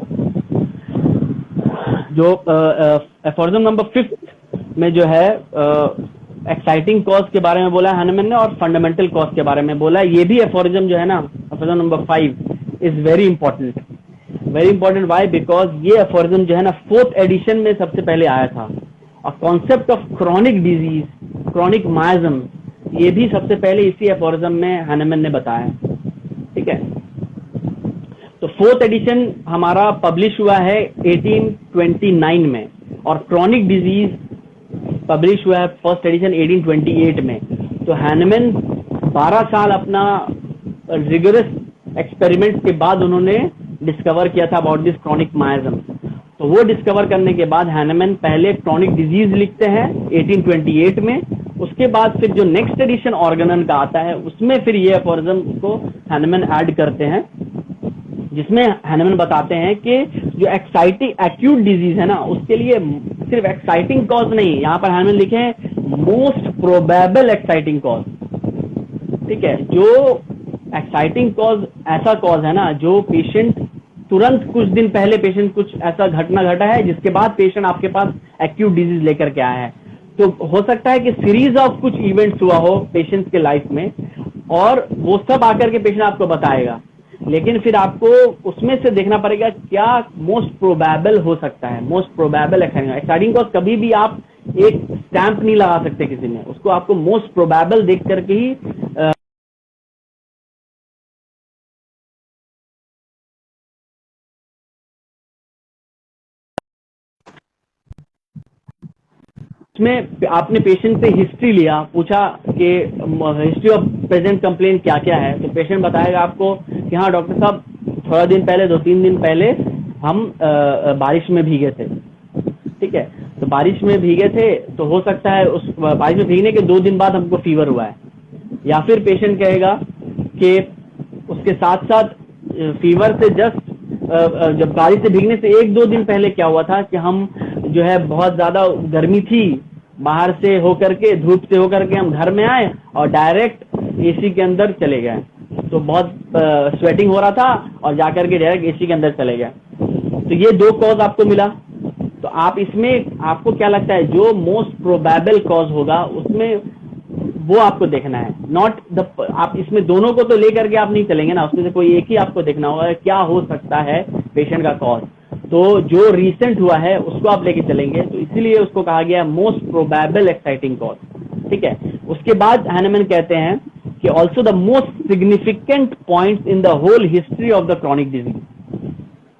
C: जो एफोरिज्म नंबर 5 में जो है एक्साइटिंग कॉज के बारे में बोला है हैनमैन ने, और फंडामेंटल कॉज के बारे में बोला है। ये भी एफोरिज्म जो है ना, aphorism number 5 is very important. Why? Because ये एफोरिज्म जो है ना 4th एडिशन में सबसे पहले आया था, और concept of chronic disease, chronic miasm, ये भी सबसे पहले इसी एफोरिज्म में हैनमैन ने बताया। ठीक है, तो 4th एडिशन हमारा पब्लिश हुआ है 1829 में, और क्रॉनिक डिजीज पब्लिश हुआ है फर्स्ट एडिशन 1828 में। तो हैनमैन 12 साल अपना रिगरस एक्सपेरिमेंट्स के बाद उन्होंने डिस्कवर किया था अबाउट दिस क्रॉनिक मायज्म। तो वो डिस्कवर करने के बाद हैनमैन पहले क्रॉनिक डिजीज लिखते हैं 1828 में, उसके बाद फिर जो नेक्स्ट एडिशन ऑर्गेनन का आता है उसमें फिर ये एफोरिज्म को हैनमैन ऐड करते हैं, जिसमें हैनमैन बताते हैं कि जो एक्साइटिंग एक्यूट डिजीज है ना, उसके लिए सिर्फ एक्साइटिंग कॉज नहीं, यहाँ पर हैनमैन लिखे हैं मोस्ट प्रोबेबल एक्साइटिंग कॉज। ठीक है, जो एक्साइटिंग कॉज ऐसा कॉज है ना जो पेशेंट तुरंत कुछ दिन पहले पेशेंट कुछ ऐसा घटना घटा है जिसके बाद पेशेंट आपके पास एक्यूट डिजीज लेकर के आया है, तो हो सकता है कि सीरीज ऑफ कुछ इवेंट्स हुआ हो पेशेंट्स के लाइफ में, और वो सब आकर के पेशेंट आपको बताएगा, लेकिन फिर आपको उसमें से देखना पड़ेगा क्या मोस्ट प्रोबेबल हो सकता है, मोस्ट प्रोबेबल एक्साइटिंग कॉज। कभी भी आप एक स्टैंप नहीं लगा सकते किसी में, उसको आपको मोस्ट प्रोबेबल देख करके ही उसमें आपने पेशेंट से हिस्ट्री लिया, पूछा कि हिस्ट्री ऑफ प्रेजेंट कंप्लेंट क्या क्या है, तो पेशेंट बताएगा आपको कि हाँ डॉक्टर साहब थोड़ा दिन पहले, 2-3 दिन पहले हम बारिश में भीगे थे। ठीक है, तो बारिश में भीगे थे तो हो सकता है उस बारिश में भीगने के 2 दिन बाद हमको फीवर हुआ है। या फिर पेशेंट कहेगा कि उसके साथ साथ फीवर से जस्ट जब बारिश से भीगने से 1-2 दिन पहले क्या हुआ था कि हम जो है बहुत ज्यादा गर्मी थी, बाहर से होकर के, धूप से होकर के हम घर में आए और डायरेक्ट एसी के अंदर चले गए, तो बहुत स्वेटिंग हो रहा था और जाकर के डायरेक्ट एसी के अंदर चले गए। तो ये 2 कॉज आपको मिला। तो आप इसमें आपको क्या लगता है जो मोस्ट प्रोबेबल कॉज होगा उसमें वो आपको देखना है, नॉट द, आप इसमें दोनों को तो लेकर के आप नहीं चलेंगे ना, उसमें से कोई एक ही आपको देखना होगा क्या हो सकता है पेशेंट का कॉज। तो जो रिसेंट हुआ है उसको आप लेके चलेंगे, तो इसीलिए उसको कहा गया है मोस्ट प्रोबेबल एक्साइटिंग कॉज। ठीक है, उसके बाद हैनेमन कहते हैं कि also the most significant points in the whole history of the chronic disease.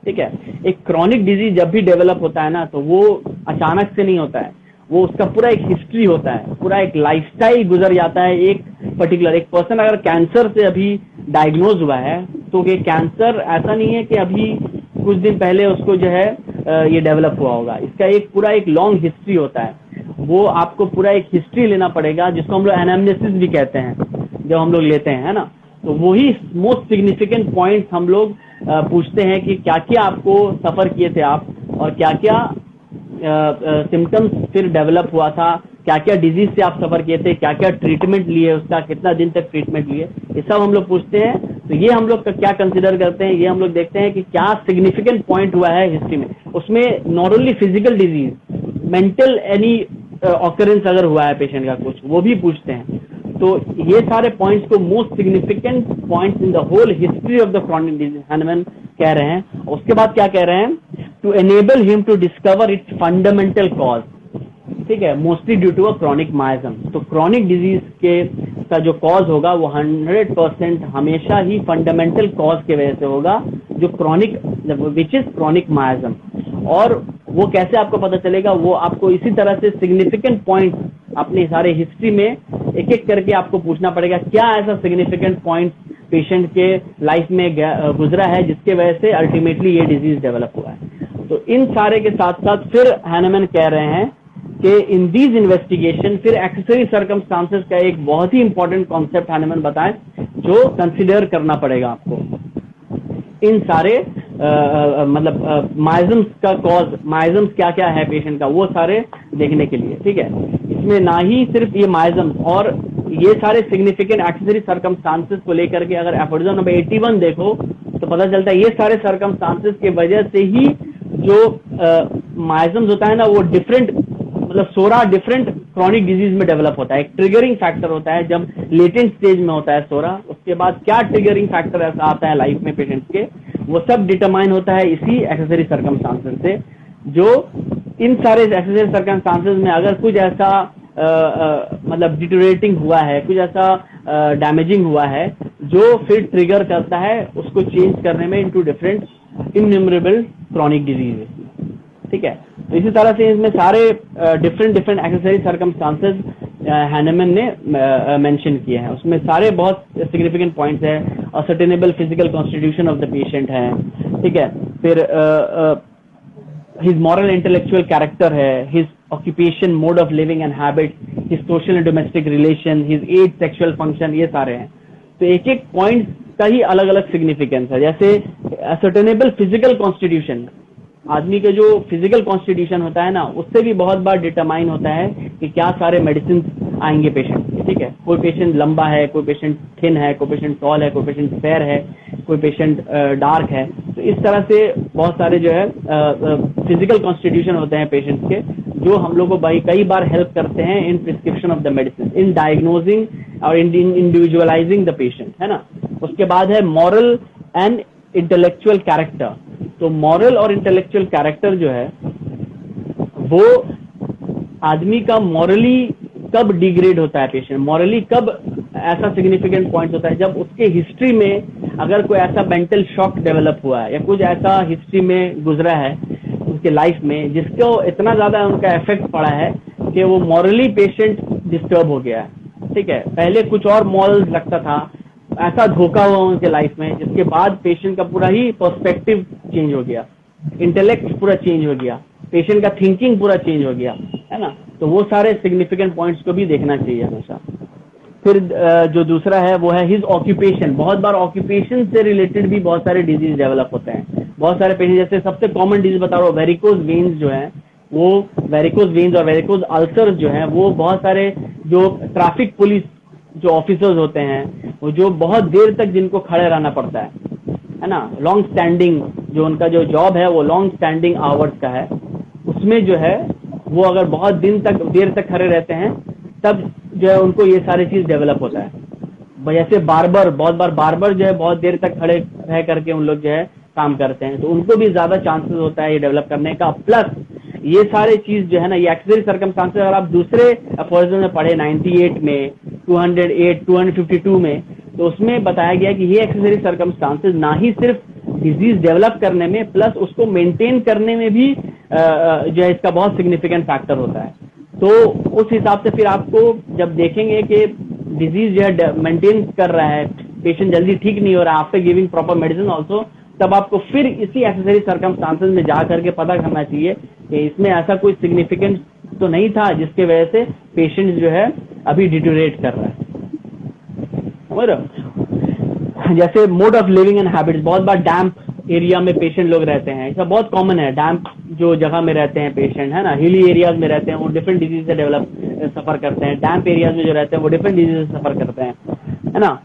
C: ठीक है, एक क्रॉनिक डिजीज जब भी डेवलप होता है ना तो वो अचानक से नहीं होता है, वो उसका पूरा एक हिस्ट्री होता है, पूरा एक लाइफस्टाइल गुजर जाता है। एक पर्टिकुलर एक पर्सन अगर कैंसर से अभी डायग्नोज हुआ है तो ये कैंसर ऐसा नहीं है कि अभी कुछ दिन पहले उसको जो है ये डेवलप हुआ होगा, इसका एक पूरा एक लॉन्ग हिस्ट्री होता है। वो आपको पूरा एक हिस्ट्री लेना पड़ेगा, जिसको हम लोग एनामनेसिस भी कहते हैं जब हम लोग लेते हैं, है ना। तो वही मोस्ट सिग्निफिकेंट पॉइंट्स हम लोग पूछते हैं कि क्या क्या आपको सफर किए थे आप, और क्या क्या सिम्टम्स फिर डेवलप हुआ था, क्या क्या डिजीज से आप सफर किए थे, क्या क्या ट्रीटमेंट लिए, उसका कितना दिन तक ट्रीटमेंट लिए, ये सब हम लोग पूछते हैं। तो ये हम लोग क्या कंसिडर करते हैं, ये हम लोग देखते हैं कि क्या सिग्निफिकेंट पॉइंट हुआ है हिस्ट्री में। उसमें not only physical disease, mental any occurrence अगर हुआ है पेशेंट का कुछ, वो भी पूछते हैं। तो ये सारे पॉइंट्स को most significant points in the whole history of the chronic disease Hahnemann कह रहे हैं। उसके बाद क्या कह रहे हैं, to enable him to discover its fundamental cause. ठीक है, mostly due to a chronic miasm. तो क्रॉनिक डिजीज के का जो कॉज होगा वो 100% हमेशा ही फंडामेंटल कॉज के वजह से होगा, जो क्रॉनिक विच इज क्रॉनिक मायजम। और वो कैसे आपको पता चलेगा, वो आपको इसी तरह से सिग्निफिकेंट पॉइंट अपने सारे हिस्ट्री में एक एक करके आपको पूछना पड़ेगा, क्या ऐसा सिग्निफिकेंट पॉइंट पेशेंट के लाइफ में गुजरा है जिसके वजह से अल्टीमेटली ये डिजीज डेवलप हुआ है। तो इन सारे के साथ साथ फिर हैनमन कह रहे हैं कि इन दीज इन्वेस्टिगेशन फिर एक्सेसरी सर्कमस्टांसेस का एक बहुत ही इंपॉर्टेंट कॉन्सेप्ट हैनमन बताएं जो कंसिडर करना पड़ेगा आपको इन सारे मतलब माइजम्स का कॉज, माइजम्स क्या क्या है पेशेंट का, वो सारे देखने के लिए। ठीक है, इसमें ना ही सिर्फ ये माइजम्स और ये सारे सिग्निफिकेंट एक्सेसरी सर्कमस्टांसेस को लेकर के अगर एफोर्डिज्म नंबर 81 देखो तो पता चलता है ये सारे सर्कमस्टांसेस के वजह से ही जो माइजम्स होता है ना वो डिफरेंट मतलब 16 डिफरेंट क्रॉनिक डिजीज में डेवलप होता है। एक ट्रिगरिंग फैक्टर होता है जब लेटेंट स्टेज में होता है 16, उसके बाद क्या ट्रिगरिंग फैक्टर ऐसा आता है लाइफ में पेशेंट्स के, वो सब डिटरमाइन होता है इसी एक्सेसरी सर्कमस्टांसेस से। जो इन सारे एक्सेसरी सर्कमस्टांसेस में अगर कुछ ऐसा मतलब डिटोरेटिंग हुआ है, कुछ ऐसा डैमेजिंग हुआ है जो फिर ट्रिगर करता है उसको चेंज करने में into different innumerable chronic disease. ठीक है, तो इसी तरह से इसमें सारे डिफरेंट एक्सेसरी सर्कमस्टांसेस हैनमन ने मेंशन किए हैं। उसमें सारे बहुत सिग्निफिकेंट पॉइंट्स है। Ascertainable physical constitution of the patient है, ठीक है, फिर हिज मॉरल इंटेलेक्चुअल कैरेक्टर है, his occupation, mode of living and habit, his social and domestic relation, his age, sexual function, ये सारे हैं। तो एक एक पॉइंट का ही अलग अलग सिग्निफिकेंस है। जैसे असर्टेनेबल फिजिकल कॉन्स्टिट्यूशन, आदमी का जो फिजिकल कॉन्स्टिट्यूशन होता है ना उससे भी बहुत बार डिटरमाइन होता है कि क्या सारे मेडिसिन आएंगे पेशेंट के। ठीक है, कोई पेशेंट लंबा है, कोई पेशेंट थिन है, कोई पेशेंट टॉल है, कोई पेशेंट फेयर है, कोई पेशेंट डार्क है। तो इस तरह से बहुत सारे जो है फिजिकल कॉन्स्टिट्यूशन होते हैं पेशेंट्स के जो हम लोग को भाई कई बार हेल्प करते हैं in prescription of the medicine, in diagnosing और इन इंडिविजुअलाइजिंग द पेशेंट, है ना। उसके बाद है मॉरल एंड इंटेलेक्चुअल कैरेक्टर। तो मॉरल और इंटेलेक्चुअल कैरेक्टर जो है वो आदमी का मॉरली कब डिग्रेड होता है, पेशेंट मॉरली कब ऐसा सिग्निफिकेंट पॉइंट होता है जब उसके हिस्ट्री में अगर कोई ऐसा मेंटल शॉक डेवलप हुआ है या कुछ ऐसा हिस्ट्री में गुजरा है उनके लाइफ में जिसको इतना ज्यादा उनका इफेक्ट पड़ा है कि वो मॉरली पेशेंट डिस्टर्ब हो गया है। ठीक है, पहले कुछ और मॉरल्स रखता था, ऐसा धोखा हुआ उनके लाइफ में जिसके बाद पेशेंट का पूरा ही पर्सपेक्टिव चेंज हो गया, इंटेलेक्ट पूरा चेंज हो गया, पेशेंट का थिंकिंग पूरा चेंज हो गया, है ना। तो वो सारे सिग्निफिकेंट पॉइंट्स को भी देखना चाहिए हमेशा। फिर जो दूसरा है वो है हिज ऑक्यूपेशन। बहुत बार ऑक्यूपेशन से रिलेटेड भी बहुत सारे डिजीज डेवलप होते हैं। बहुत सारे पेशेंट, जैसे सबसे कॉमन डिजीज बता रहा हूँ, वेरिकोज वेन्स जो है वो वेरिकोज वेन्स और वेरिकोज अल्सर जो है वो बहुत सारे जो ट्रैफिक पुलिस जो ऑफिसर्स होते हैं वो जो बहुत देर तक जिनको खड़े रहना पड़ता है ना, लॉन्ग स्टैंडिंग जो उनका जो जॉब है वो लॉन्ग स्टैंडिंग आवर्स का है, उसमें जो है वो अगर बहुत देर तक खड़े रहते हैं तब जो है उनको ये सारी चीज डेवलप होता है। जैसे बार्बर, बहुत बार बार्बर जो है बहुत देर तक खड़े रह करके उन लोग जो है काम करते हैं, तो उनको भी ज्यादा चांसेस होता है ये डेवलप करने का। प्लस ये सारे चीज जो है ना, ये एक्सेसरी सर्कमस्टांसेस अगर आप दूसरे अफॉर्जन में पढ़े 98 में, 208, 252 में, तो उसमें बताया गया कि ये एक्सेसरी सर्कमस्टांसेस ना ही सिर्फ डिजीज डेवलप करने में प्लस उसको मेंटेन करने में भी जो है इसका बहुत सिग्निफिकेंट फैक्टर होता है। तो उस हिसाब से फिर आपको जब देखेंगे कि डिजीज जो है मेंटेन कर रहा है, पेशेंट जल्दी ठीक नहीं हो रहा है after giving proper medicine also, तब आपको फिर इसी एक्सेसरी सर्कमस्टांसेस में जा करके पता करना चाहिए कि इसमें ऐसा कोई सिग्निफिकेंट तो नहीं था जिसके वजह से पेशेंट जो है अभी डिटोरेट कर रहा है। समझ रहे हो? जैसे mode of living and habits, बहुत बार डैम्प एरिया में पेशेंट लोग रहते हैं, ऐसा बहुत कॉमन है। डैम्प जो जगह में रहते हैं पेशेंट, है ना, हिली एरियाज में रहते हैं, वो डिफरेंट डिजीज से सफर करते हैं। डैम्प एरियाज में जो रहते हैं वो डिफरेंट डिजीज से सफर करते हैं, है ना।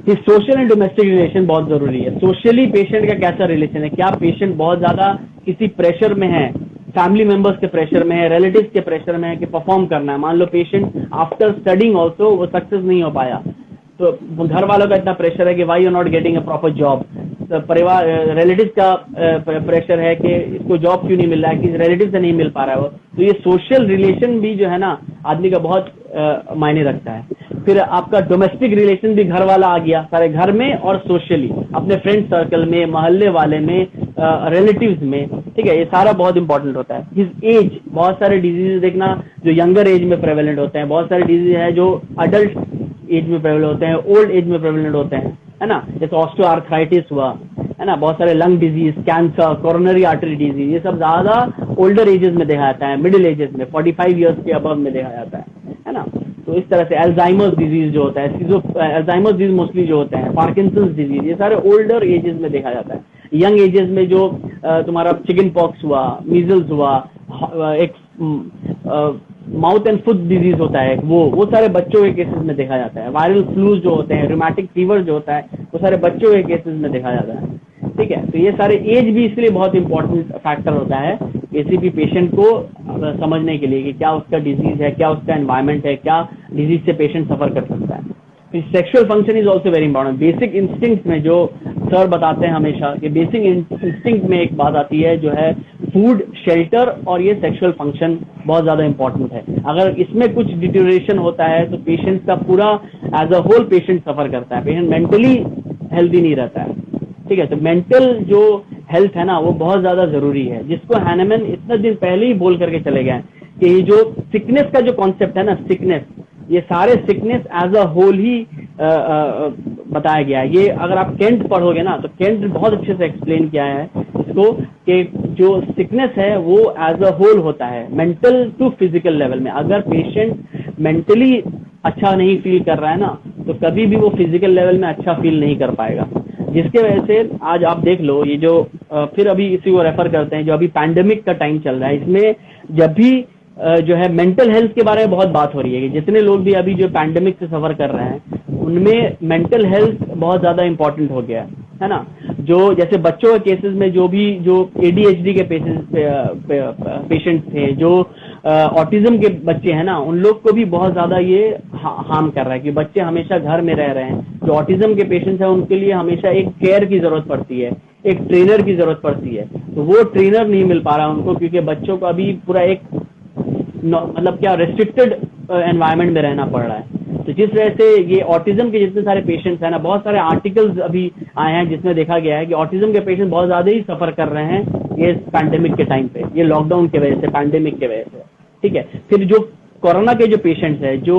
C: सोशल एंड डोमेस्टिक रिलेशन बहुत जरूरी है। सोशली पेशेंट का कैसा रिलेशन है, क्या पेशेंट बहुत ज्यादा किसी प्रेशर में है, फैमिली मेंबर्स के प्रेशर में है, रिलेटिव्स के प्रेशर में है कि परफॉर्म करना है। मान लो पेशेंट आफ्टर स्टडिंग ऑल्सो वो सक्सेस नहीं हो पाया, तो घर वालों का इतना प्रेशर है कि why you not getting a proper job, परिवार रिलेटिव का प्रेशर है कि इसको जॉब क्यों नहीं मिल रहा है, कि रिलेटिव से नहीं मिल पा रहा है वो। तो ये सोशल रिलेशन भी जो है ना आदमी का बहुत मायने रखता है। फिर आपका डोमेस्टिक रिलेशन भी घर वाला आ गया सारे घर में, और सोशली अपने फ्रेंड सर्कल में, मोहल्ले वाले में, रिलेटिव्स में, ठीक है, ये सारा बहुत इंपॉर्टेंट होता है। हिज एज, बहुत सारे डिजीज देखना जो यंगर एज में प्रेवेलेंट होते हैं, बहुत सारे डिजीज है जो अडल्ट एज में प्रेवेलेंट होते हैं, ओल्ड एज में प्रेवेलेंट होते हैं, है ना। जैसे ऑस्टियोआर्थराइटिस हुआ, है ना, बहुत सारे lung disease, cancer, coronary artery disease, ये सब ज्यादा ओल्डर एजेस में देखा जाता है, मिडिल एजेस में 45 ईयर्स के अबव में देखा जाता है ना। तो इस तरह से अल्जाइमर्स डिजीज जो होता है, अल्जाइमर्स डिजीज मोस्टली जो होते हैं, पार्किंसंस डिजीज, ये सारे ओल्डर एजेस में देखा जाता है। यंग एजेस में जो तुम्हारा चिकन पॉक्स हुआ, मीजल्स हुआ, एक माउथ एंड फुट डिजीज होता है, वो सारे बच्चों के केसेस में देखा जाता है। वायरल फ्लूज जो होते हैं, रूमेटिक फीवर जो होता है, वो सारे बच्चों के केसेस में देखा जाता है। ठीक है, तो ये सारे एज भी इसलिए बहुत इंपॉर्टेंट फैक्टर होता है किसी भी पेशेंट को समझने के लिए कि क्या उसका डिजीज है, क्या उसका एनवायरमेंट है, क्या डिजीज से पेशेंट सफर कर सकता है। Sexual function is also very important. Basic instinct में जो सर बताते हैं हमेशा कि बेसिक इंस्टिंक्ट में एक बात आती है जो है फूड, शेल्टर और ये सेक्सुअल फंक्शन बहुत ज्यादा इंपॉर्टेंट है। अगर इसमें कुछ डिटेरियोरेशन होता है तो पेशेंट का पूरा as a whole patient suffer करता है, पेशेंट मेंटली हेल्दी नहीं रहता है। ठीक है, तो मेंटल जो हेल्थ है ना वो बहुत ज्यादा जरूरी है, जिसको हैनेमैन इतने दिन पहले ही बोल करके चले गए कि ये जो सिकनेस का जो कॉन्सेप्ट है ना, सिकनेस, ये सारे सिकनेस एज अ होल ही बताया गया है। ये अगर आप केंट पढ़ोगे ना तो केंट बहुत अच्छे से एक्सप्लेन किया है इसको कि जो सिकनेस है वो एज अ होल होता है, मेंटल टू फिजिकल लेवल में। अगर पेशेंट मेंटली अच्छा नहीं फील कर रहा है ना तो कभी भी वो फिजिकल लेवल में अच्छा फील नहीं कर पाएगा, जिसके वजह से आज आप देख लो ये जो फिर अभी इसी को रेफर करते हैं, जो अभी पैंडेमिक का टाइम चल रहा है, इसमें जब भी जो है मेंटल हेल्थ के बारे में बहुत बात हो रही है कि जितने लोग भी अभी जो पैंडेमिक से सफर कर रहे हैं उनमें मेंटल हेल्थ बहुत ज्यादा इंपॉर्टेंट हो गया है ना। जो जैसे बच्चों के केसेस में जो ADHD के पेशेंट थे, जो ऑटिज्म के बच्चे हैं ना, उन लोग को भी बहुत ज्यादा ये हार्म कर रहा है कि बच्चे हमेशा घर में रह रहे हैं। जो ऑटिज्म के पेशेंट्स हैं उनके लिए हमेशा एक केयर की जरूरत पड़ती है, एक ट्रेनर की जरूरत पड़ती है, तो वो ट्रेनर नहीं मिल पा रहा उनको, क्योंकि बच्चों को अभी पूरा एक मतलब क्या रेस्ट्रिक्टेड एनवायरनमेंट में रहना पड़ रहा है। तो जिस वजह से ये ऑटिज्म के जितने सारे पेशेंट्स हैं ना, बहुत सारे आर्टिकल्स अभी आए हैं जिसमें देखा गया है कि ऑटिज्म के पेशेंट बहुत ज्यादा ही सफर कर रहे हैं ये पैंडेमिक के टाइम पे, ये लॉकडाउन की वजह से, पैंडेमिक की वजह से, ठीक है। फिर जो कोरोना के जो पेशेंट्स हैं, जो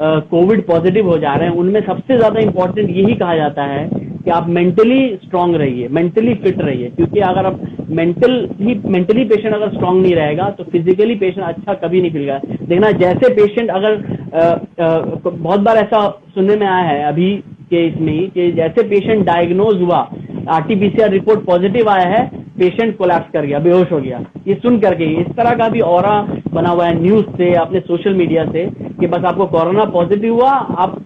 C: कोविड पॉजिटिव हो जा रहे हैं, उनमें सबसे ज्यादा इंपॉर्टेंट यही कहा जाता है कि आप मेंटली स्ट्रांग रहिए, मेंटली फिट रहिए, क्योंकि अगर आप मेंटली पेशेंट अगर स्ट्रांग नहीं रहेगा तो फिजिकली पेशेंट अच्छा कभी नहीं फील करेगा। देखना, जैसे पेशेंट अगर बहुत बार ऐसा सुनने में आया है अभी के इसमें ही कि जैसे पेशेंट डायग्नोज हुआ, RT-PCR रिपोर्ट पॉजिटिव आया है, पेशेंट कोलैप्स कर गया, बेहोश हो गया। ये सुन करके इस तरह का भी ऑरा बना हुआ है न्यूज से, अपने सोशल मीडिया से, कि बस आपको कोरोना पॉजिटिव हुआ, आप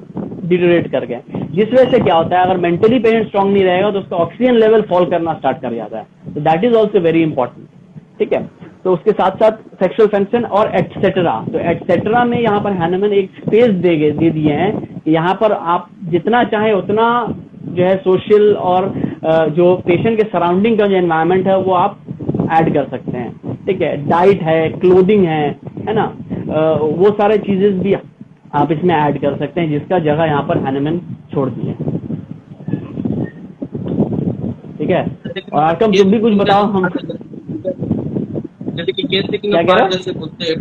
C: डिटोरेट कर गए। जिस वजह से क्या होता है, अगर मेंटली पेशेंट स्ट्रांग नहीं रहेगा तो उसका ऑक्सीजन लेवल फॉल करना स्टार्ट कर जाता है। तो that is also very important, ठीक है। तो उसके साथ साथ सेक्सुअल फंक्शन और एटसेट्रा, तो एटसेट्रा में यहाँ पर हैनमन एक स्पेस दे दिए हैं कि यहाँ पर आप जितना चाहे उतना जो है सोशल और जो पेशेंट के सराउंडिंग का जो एनवायरनमेंट है वो आप ऐड कर सकते हैं, ठीक है। डाइट है, क्लोथिंग है ना, वो सारे चीजेस भी आप इसमें ऐड कर सकते हैं, जिसका जगह यहाँ पर हैनमन छोड़ दिए, ठीक है। और आरकम तुम भी कुछ बताओ हम।
A: जैसे कि केस टेकिंग का पार्ट जैसे बोलते हैं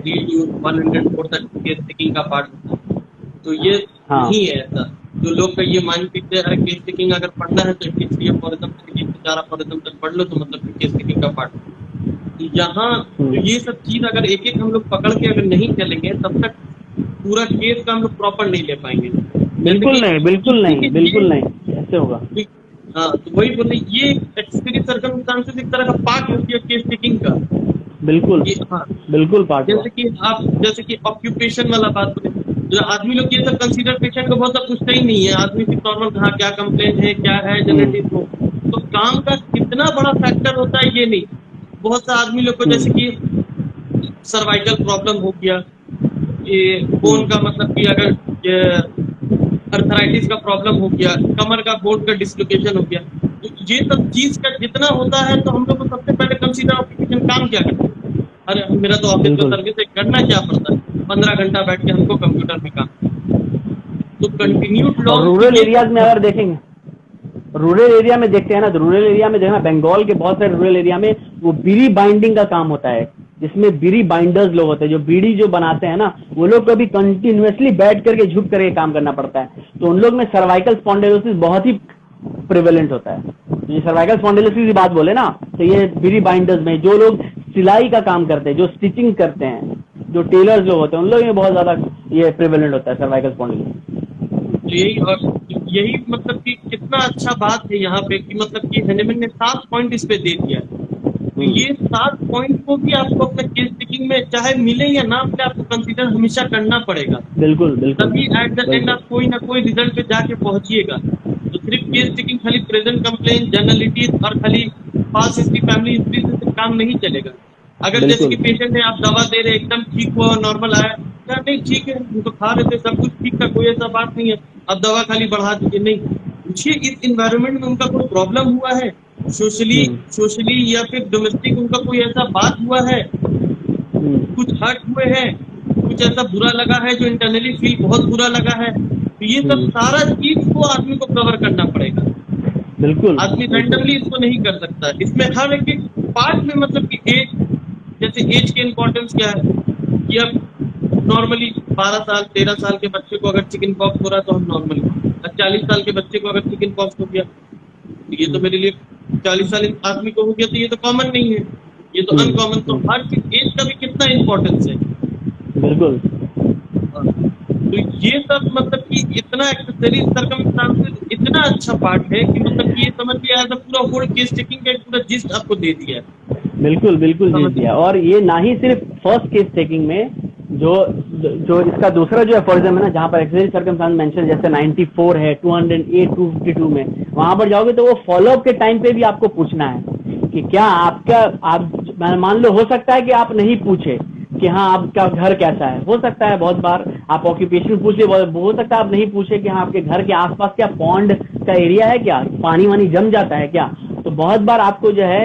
A: 104 तक केस टेकिंग का पार्ट होता है, तो ये नहीं है ऐसा। जो लोग का ये माइंड पीते हैं केस टेकिंग अगर पढ़ना है तो 83 अफोरिज्म तक 4 अफोरिज्म तक पढ़ लो तो मतलब केस टेकिंग का पार्ट। तो यहाँ तो ये सब चीज अगर एक एक हम लोग पकड़ के अगर नहीं चलेंगे तब तक पूरा केस का हम लोग प्रॉपर नहीं ले पाएंगे।
C: बिल्कुल नहीं ऐसे होगा।
A: हाँ, तो वही बोले, ये एक्सपीरियंस सर्कमस्टांसेस एक तरह का पार्ट होती है केस टेकिंग का।
C: बिल्कुल पार्ट।
A: जैसे कि ऑक्यूपेशन वाला बात बोले, जो आदमी लोग ये सब कंसीडर पेशेंट को बहुत पूछते ही नहीं है। आदमी सिर्फ नॉर्मल हाँ क्या कंप्लेन है, क्या है जेनेटिक हो, तो काम का कितना बड़ा फैक्टर होता है ये नहीं। बहुत सा आदमी लोग को जैसे कि सर्वाइकल प्रॉब्लम हो गया, ये बोन का मतलब कि अगर अर्थराइटिस का प्रॉब्लम हो गया, कमर का बोन का डिसलोकेशन हो गया, तो ये सब चीज का जितना होता है तो हम लोग को सबसे पहले कंसीडर ऑक्यूपेशन काम क्या करते हैं। अरे मेरा तो ऑफिस में सर्विस है, करना क्या पड़ता है, 15 घंटा बैठ के हमको कंप्यूटर में काम। तो कंटिन्यूड लॉन्ग
C: रूरल एरियाज में अगर देखेंगे, रूरल एरिया में देखते हैं ना, तो रूरल एरिया में देखना, बंगाल के बहुत सारे रूरल एरिया में वो बीड़ी बाइंडिंग का काम होता है, जिसमें बीड़ी बाइंडर्स लोग होते हैं, जो बीड़ी जो बनाते हैं ना, वो लोग कभी कंटिन्यूअसली बैठ करके झुक करके काम करना पड़ता है। तो उन लोग में सर्वाइकल स्पॉन्डिलोसिस बहुत ही प्रिवेलेंट होता है। तो ये सर्वाइकल स्पॉन्डिलोसिस की बात बोले ना, तो ये बीड़ी बाइंडर्स में जो लोग सिलाई का काम करते हैं, जो स्टिचिंग करते हैं, जो टेलर्स लोग होते हैं, उन लोग में बहुत ज्यादा ये प्रिवेलेंट होता है सर्वाइकल स्पॉन्डिलोसिस।
A: यही मतलब कि कितना अच्छा बात है यहाँ पे कि मतलब कि हैनमन ने 7 पॉइंट इस पे दे दिया है। तो ये 7 पॉइंट को भी आपको अपने केस टेकिंग में चाहे मिले या ना मिले आपको कंसीडर हमेशा करना पड़ेगा।
C: बिल्कुल
A: तभी एट द एंड आप कोई ना कोई रिजल्ट पे जाके पहुंचिएगा। तो सिर्फ केस टेकिंग खाली प्रेजेंट कंप्लेन, जर्नलिटीज और खाली पास हिस्ट्री, फैमिली हिस्ट्री से काम नहीं चलेगा। अगर जैसे कि पेशेंट है, आप दवा दे रहे, एकदम ठीक हुआ, नॉर्मल आया, नहीं ठीक है, उनको खा रहे थे, सब कुछ ठीक था, कोई ऐसा बात नहीं है, अब दवा खाली बढ़ा दीजिए, नहीं पूछिए इस इन्वायरमेंट में उनका कोई प्रॉब्लम हुआ है, सोशली या फिर डोमेस्टिक उनका कोई ऐसा बात हुआ है, कुछ हर्ट हुए हैं, कुछ ऐसा बुरा लगा है जो इंटरनली फील बहुत बुरा लगा है। तो ये सब सारा चीज को आदमी को कवर करना पड़ेगा।
C: बिल्कुल
A: आदमी रैंडमली इसको नहीं कर सकता। इसमें हर एक पार्ट में मतलब कि एज, जैसे एज के इम्पोर्टेंस क्या है कि अब नॉर्मली 12 साल 13 साल के बच्चे को अगर चिकन पॉक्स हो रहा है तो हम नॉर्मली, 40 साल के बच्चे को अगर चिकन पॉक्स हो गया तो ये तो मेरे लिए 40 साल आदमी को हो गया तो ये तो कॉमन नहीं है, ये तो अनकॉमन। तो हर चीज एज का भी कितना इम्पोर्टेंस है।
C: बिल्कुल।
A: तो ये सब मतलब कि इतना एक्सेसरी सर्कमस्टांसेस इतना अच्छा पार्ट है कि मतलब ये समझ लिया है पूरा होल केस टेकिंग का पूरा जिस्ट आपको दे दिया है।
C: बिल्कुल दे दिया। और ये ना ही सिर्फ फर्स्ट केस टेकिंग में, जो जो इसका दूसरा जो एफोरिज्म है ना, जहाँ पर एक्सेसरी सर्कमस्टांस मेंशन जैसे 94 है, 208, 252 में, वहां पर जाओगे तो वो फॉलोअप के टाइम पे भी आपको पूछना है कि क्या आपका, आप मान लो हो सकता है कि आप नहीं पूछे कि हाँ आपका घर कैसा है, हो सकता है बहुत बार आप ऑक्यूपेशन पूछ ले, हो सकता है आप नहीं पूछे कि हाँ आपके घर के आसपास क्या पॉन्ड का एरिया है, क्या पानी वानी जम जाता है क्या। तो बहुत बार आपको जो है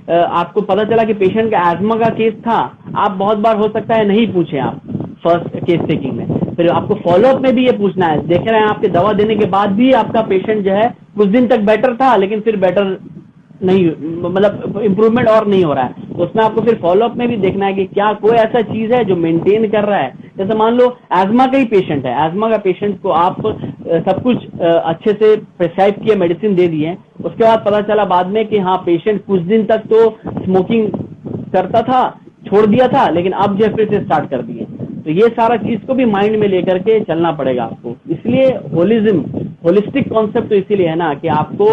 C: आपको पता चला कि पेशेंट का एस्मा का केस था, आप बहुत बार हो सकता है नहीं पूछे आप फर्स्ट केस टेकिंग में, फिर आपको फॉलोअप में भी ये पूछना है। देख रहे हैं आपके दवा देने के बाद भी आपका पेशेंट जो है कुछ दिन तक बेटर था, लेकिन फिर बेटर नहीं, मतलब इम्प्रूवमेंट और नहीं हो रहा है, तो उसमें आपको फिर फॉलोअप में भी देखना है कि क्या कोई ऐसा चीज है जो मेंटेन कर रहा है। जैसे मान लो एस्मा का ही पेशेंट है, एस्मा का पेशेंट को आप सब कुछ अच्छे से प्रिस्क्राइब किए, मेडिसिन दे दिए, उसके बाद पता चला बाद में कि हाँ पेशेंट कुछ दिन तक तो स्मोकिंग करता था, छोड़ दिया था, लेकिन अब जो फिर से स्टार्ट कर दिए। तो ये सारा चीज को भी माइंड में लेकर के चलना पड़ेगा आपको। इसलिए होलिस्टिक कॉन्सेप्ट तो इसीलिए है ना कि आपको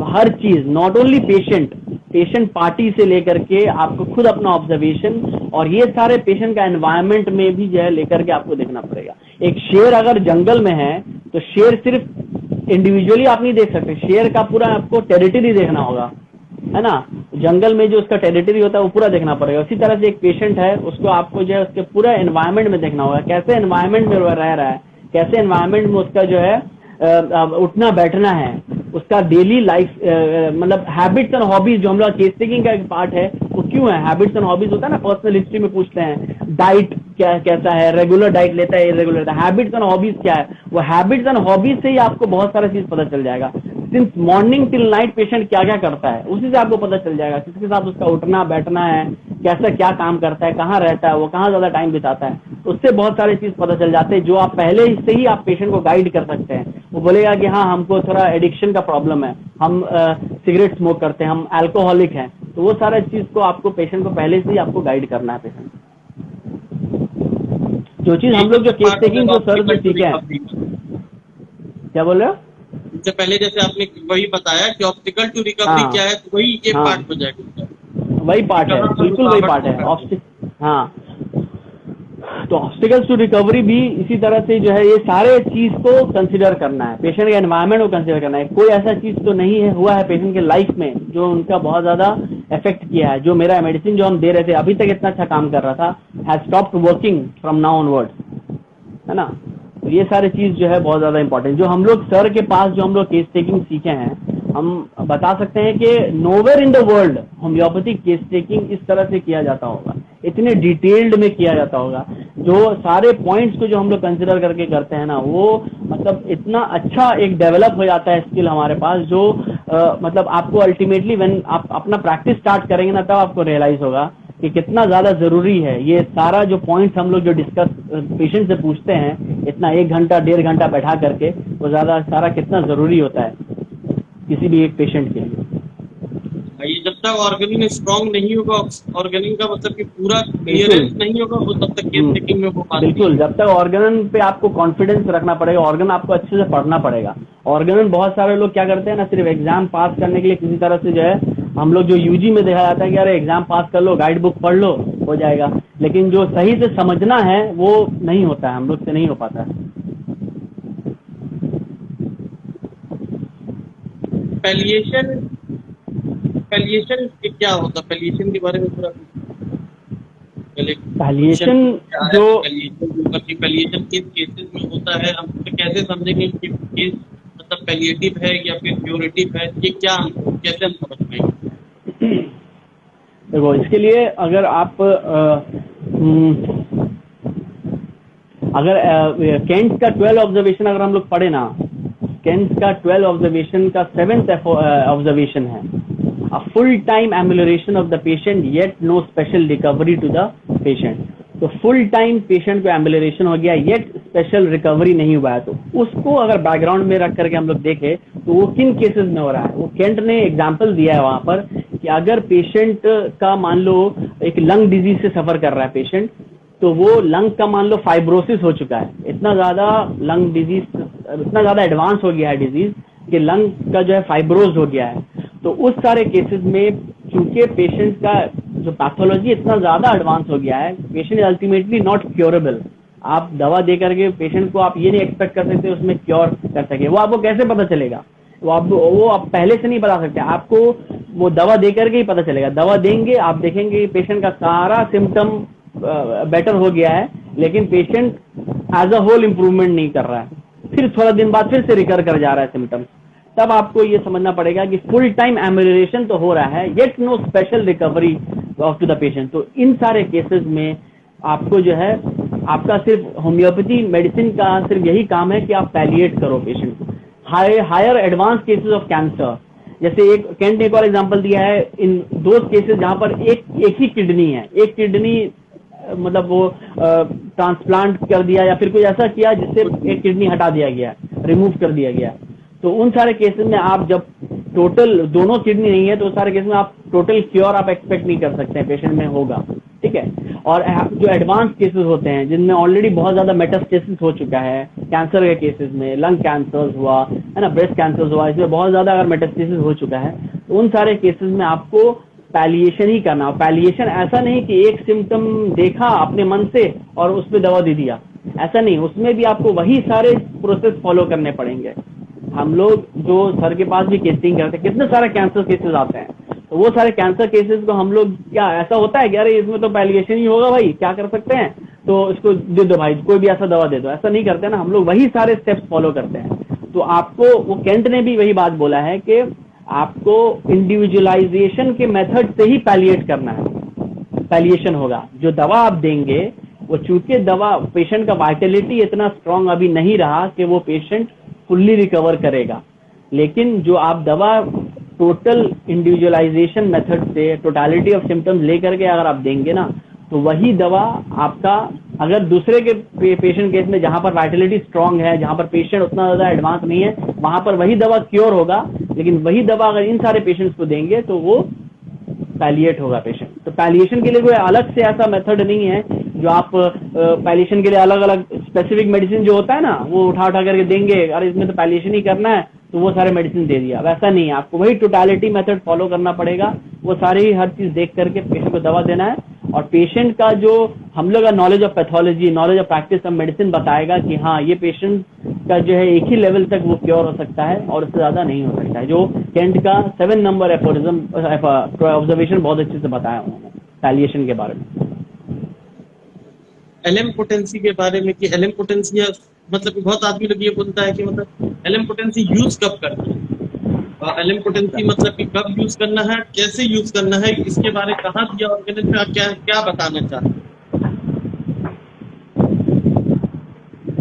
C: हर चीज, नॉट ओनली पेशेंट पार्टी से लेकर के आपको खुद अपना ऑब्जर्वेशन और ये सारे पेशेंट का एनवायरनमेंट में भी जो है लेकर के आपको देखना पड़ेगा। एक शेर अगर जंगल में है तो शेर सिर्फ इंडिविजुअली आप नहीं देख सकते, शेर का पूरा आपको टेरिटरी देखना होगा, है ना। जंगल में जो उसका टेरिटरी होता है वो पूरा देखना पड़ेगा। उसी तरह से एक पेशेंट है, उसको आपको जो है उसके पूरा एनवायरनमेंट में देखना होगा, कैसे एनवायरनमेंट में रह रहा है, कैसे एनवायरनमेंट में उसका जो है उठना बैठना है, उसका डेली लाइफ, मतलब हैबिट्स एंड हॉबीज जो हम लोग केस टेकिंग का एक पार्ट है, वो क्यों है, हैबिट्स एंड हॉबीज होता है ना, पर्सनल हिस्ट्री में पूछते हैं, डाइट क्या कैसा है, रेगुलर डाइट लेता है, इरेगुलर लेता है, हैबिट्स एंड हॉबीज क्या है, वो हैबिट्स एंड हॉबीज से ही आपको बहुत सारा चीज पता चल जाएगा। Since morning till night patient क्या क्या करता है उसी से आपको पता चल जाएगा, किसके साथ उसका उठना बैठना है, कैसा क्या काम करता है, कहाँ रहता है, वो कहाँ ज्यादा टाइम बिताता है, उससे बहुत सारे चीज पता चल जाते हैं जो आप पहले से ही आप पेशेंट को गाइड कर सकते हैं। वो बोलेगा कि हाँ हमको थोड़ा एडिक्शन का प्रॉब्लम है, हम सिगरेट स्मोक करते हैं, हम अल्कोहलिक हैं, तो वो सारे चीज को आपको पेशेंट को पहले से ही आपको गाइड करना है। पेशेंट जो चीज हम लोग जो केस टेकिंग जो सर जो सीखे हैं, क्या बोल रहे हो,
A: इससे पहले जैसे आपने वही बताया कि ऑब्स्टिकल टू रिकवरी क्या है, तो वही एक पार्ट हो जाएगा,
C: वही पार्ट है, बिल्कुल वही पार्ट है। हाँ, तो ऑब्स्टिकल्स टू रिकवरी भी इसी तरह से जो है ये सारे चीज को कंसिडर करना है, पेशेंट के एनवायरनमेंट को कंसिडर करना है। कोई ऐसा चीज तो नहीं है हुआ है पेशेंट के लाइफ में जो उनका बहुत ज्यादा इफेक्ट किया है, जो मेरा मेडिसिन जो हम दे रहे थे अभी तक इतना अच्छा काम कर रहा था, has stopped working from now onward, है ना। तो ये सारे चीज जो है बहुत ज्यादा इंपॉर्टेंट, जो हम लोग सर के पास जो हम लोग केस टेकिंग सीखे हैं, हम बता सकते हैं कि nowhere in the world homeopathic case taking इस तरह से किया जाता होगा, इतने डिटेल्ड में किया जाता होगा, जो सारे पॉइंट्स को जो हम लोग कंसिडर करके करते हैं ना, वो मतलब इतना अच्छा एक डेवलप हो जाता है स्किल हमारे पास, जो मतलब आपको अल्टीमेटली व्हेन आप अपना प्रैक्टिस स्टार्ट करेंगे ना, तब आपको रियलाइज होगा कि कितना ज्यादा जरूरी है ये सारा जो पॉइंट्स हम लोग जो डिस्कस पेशेंट से पूछते हैं, इतना 1 घंटा 1.5 घंटा बैठा करके, वो ज्यादा सारा कितना जरूरी होता है किसी भी एक पेशेंट के लिए।
A: ये जब तक ऑर्गेनिन स्ट्रांग नहीं होगा, ऑर्गेनिन का मतलब कि पूरा क्लियरेंस नहीं होगा, वो तब तक केस टेकिंग में वो
C: बिल्कुल, जब तक ऑर्गेनन पे आपको कॉन्फिडेंस रखना पड़ेगा, ऑर्गन आपको अच्छे से पढ़ना पड़ेगा। ऑर्गेनन बहुत सारे लोग क्या करते हैं ना, सिर्फ एग्जाम पास करने के लिए किसी तरह से जो है, हम लोग जो यूजी में देखा जाता है कि अरे एग्जाम पास कर लो, गाइड बुक पढ़ लो, हो जाएगा, लेकिन जो सही से समझना है वो नहीं होता है, हम लोग से नहीं हो पाता है।
A: पैलिएशन क्या होता है, पैलिएशन के बारे में थोड़ा
C: पैलिएशन जो
A: पैलिएशन किस केसेस में होता है, हम कैसे समझेंगे कि केस मतलब पैलिएटिव है या फिर क्यूरेटिव है, ये क्या कैसे हम समझ पाएंगे।
C: देखो इसके लिए अगर आप अगर केंट का 12 ऑब्जर्वेशन अगर हम लोग पढ़े ना, केंट का 12 ऑब्जर्वेशन का 7th ऑब्जर्वेशन है, a full time amelioration of the patient yet no special recovery to the patient। तो फुल टाइम पेशेंट को एम्बुलेशन हो गया, येट स्पेशल रिकवरी नहीं हुआ है, तो उसको अगर बैकग्राउंड में रख करके हम लोग देखें तो वो किन केसेस में हो रहा है। वो केंट ने एग्जांपल दिया है वहां पर कि अगर पेशेंट का मान लो एक लंग डिजीज से सफर कर रहा है पेशेंट, तो वो लंग का मान लो फाइब्रोसिस हो चुका है, इतना ज्यादा लंग डिजीज, इतना ज्यादा एडवांस हो गया है डिजीज कि लंग का जो है फाइब्रोज हो गया है। तो उस सारे केसेस में चूंकि पेशेंट का जो पैथोलॉजी इतना ज्यादा एडवांस हो गया है, patient is ultimately not curable. आप दवा दे करके पेशेंट को आप ये नहीं एक्सपेक्ट कर सकते उसमें क्योर कर सके। वो आपको कैसे पता चलेगा? वो आप पहले से नहीं बता सकते, आपको वो दवा दे करके ही पता चलेगा। दवा देंगे, आप देखेंगे पेशेंट का सारा सिम्टम बेटर हो गया है, लेकिन patient as a whole improvement नहीं कर रहा है, फिर थोड़ा दिन बाद फिर से रिकर कर जा रहा है सिम्टम्स। तब आपको ये समझना पड़ेगा कि फुल टाइम एमेलियोरेशन तो हो रहा है, yet no special recovery of to the patient. तो इन सारे केसेस में आपको जो है, आपका सिर्फ होम्योपैथी मेडिसिन का सिर्फ यही काम है कि आप पैलिएट करो पेशेंट को। Higher advance cases of cancer, जैसे एक केंट ने एक और एग्जांपल दिया है, इन दो केसेस जहां पर एक ही किडनी है, एक किडनी मतलब वो ट्रांसप्लांट कर दिया या फिर कुछ ऐसा किया जिससे एक किडनी हटा दिया गया, रिमूव कर दिया गया। तो उन सारे केसेस में आप जब टोटल दोनों किडनी नहीं है तो उस सारे केस में आप टोटल क्योर आप एक्सपेक्ट नहीं कर सकते हैं पेशेंट में होगा, ठीक है। और जो एडवांस केसेस होते हैं जिनमें ऑलरेडी बहुत ज्यादा मेटास्टेसिस हो चुका है, कैंसर के केसेस में, लंग कैंसर हुआ है ना, ब्रेस्ट कैंसर हुआ, इसमें बहुत ज्यादा अगर मेटास्टेसिस हो चुका है तो उन सारे केसेस में आपको पैलिएशन ही करना। पैलिएशन ऐसा नहीं कि एक सिम्टम देखा अपने मन से और उस पर दवा दे दिया, ऐसा नहीं, उसमें भी आपको वही सारे प्रोसेस फॉलो करने पड़ेंगे। हम लोग जो सर के पास भी केसिंग करते हैं, कितने सारे कैंसर केसेस आते हैं, तो वो सारे कैंसर केसेस को हम लोग, क्या ऐसा होता है कि अरे इसमें तो पैलिएशन ही होगा भाई, क्या कर सकते हैं, तो इसको दे दो भाई, कोई भी ऐसा दवा दे दो, ऐसा नहीं करते ना। हम लोग वही सारे स्टेप्स फॉलो करते हैं। तो आपको वो केंट ने भी वही बात बोला है कि आपको इंडिविजुअलाइजेशन के मेथड से ही पैलिएट करना है, पैलिएशन होगा। जो दवा आप देंगे वो, चूंकि दवा पेशेंट का वाइटलिटी इतना स्ट्रांग अभी नहीं रहा कि वो पेशेंट फुल्ली रिकवर करेगा, लेकिन जो आप दवा टोटल इंडिविजुअलाइजेशन मेथड से टोटलिटी ऑफ सिम्टम्स लेकर के अगर आप देंगे ना, तो वही दवा आपका, अगर दूसरे के पेशेंट केस में जहां पर वाइटलिटी स्ट्रांग है, जहां पर पेशेंट उतना ज्यादा एडवांस नहीं है, वहां पर वही दवा क्योर होगा, लेकिन वही दवा अगर इन सारे पेशेंट्स को देंगे तो वो पैलिएट होगा पेशेंट। तो पैलिएशन के लिए कोई अलग से ऐसा मेथड नहीं है जो आप पैलिएशन के लिए अलग अलग स्पेसिफिक मेडिसिन जो होता है ना, वो उठा करके देंगे, अरे इसमें तो पैलिएशन ही करना है तो वो सारे मेडिसिन दे दिया, वैसा नहीं है। आपको वही टोटलिटी मेथड फॉलो करना पड़ेगा, वो सारे ही हर चीज देख करके पेशेंट को दवा देना है। और पेशेंट का जो हम लोग का knowledge of pathology, knowledge of practice of medicine बताएगा कि हाँ ये पेशेंट का जो है एक ही लेवल तक वो क्योर हो सकता है और उससे ज्यादा नहीं हो सकता है। जो केंट का 7 नंबर एफोरिज्म ऑब्जर्वेशन बहुत अच्छे से बताया उन्होंने पैलिएशन के बारे में।
A: एलएम पोटेंसी के बारे में कि एलएम पोटेंसी मतलब बहुत आदमी लोग ये बोलता है कि मतलब एलएम पोटेंसी यूज कब करना है, और एलएम पोटेंसी मतलब कि कब यूज करना है, कैसे यूज करना है, इसके बारे में कहाँ दिया ऑर्गेनिक में, आप क्या क्या बताना चाहते हैं?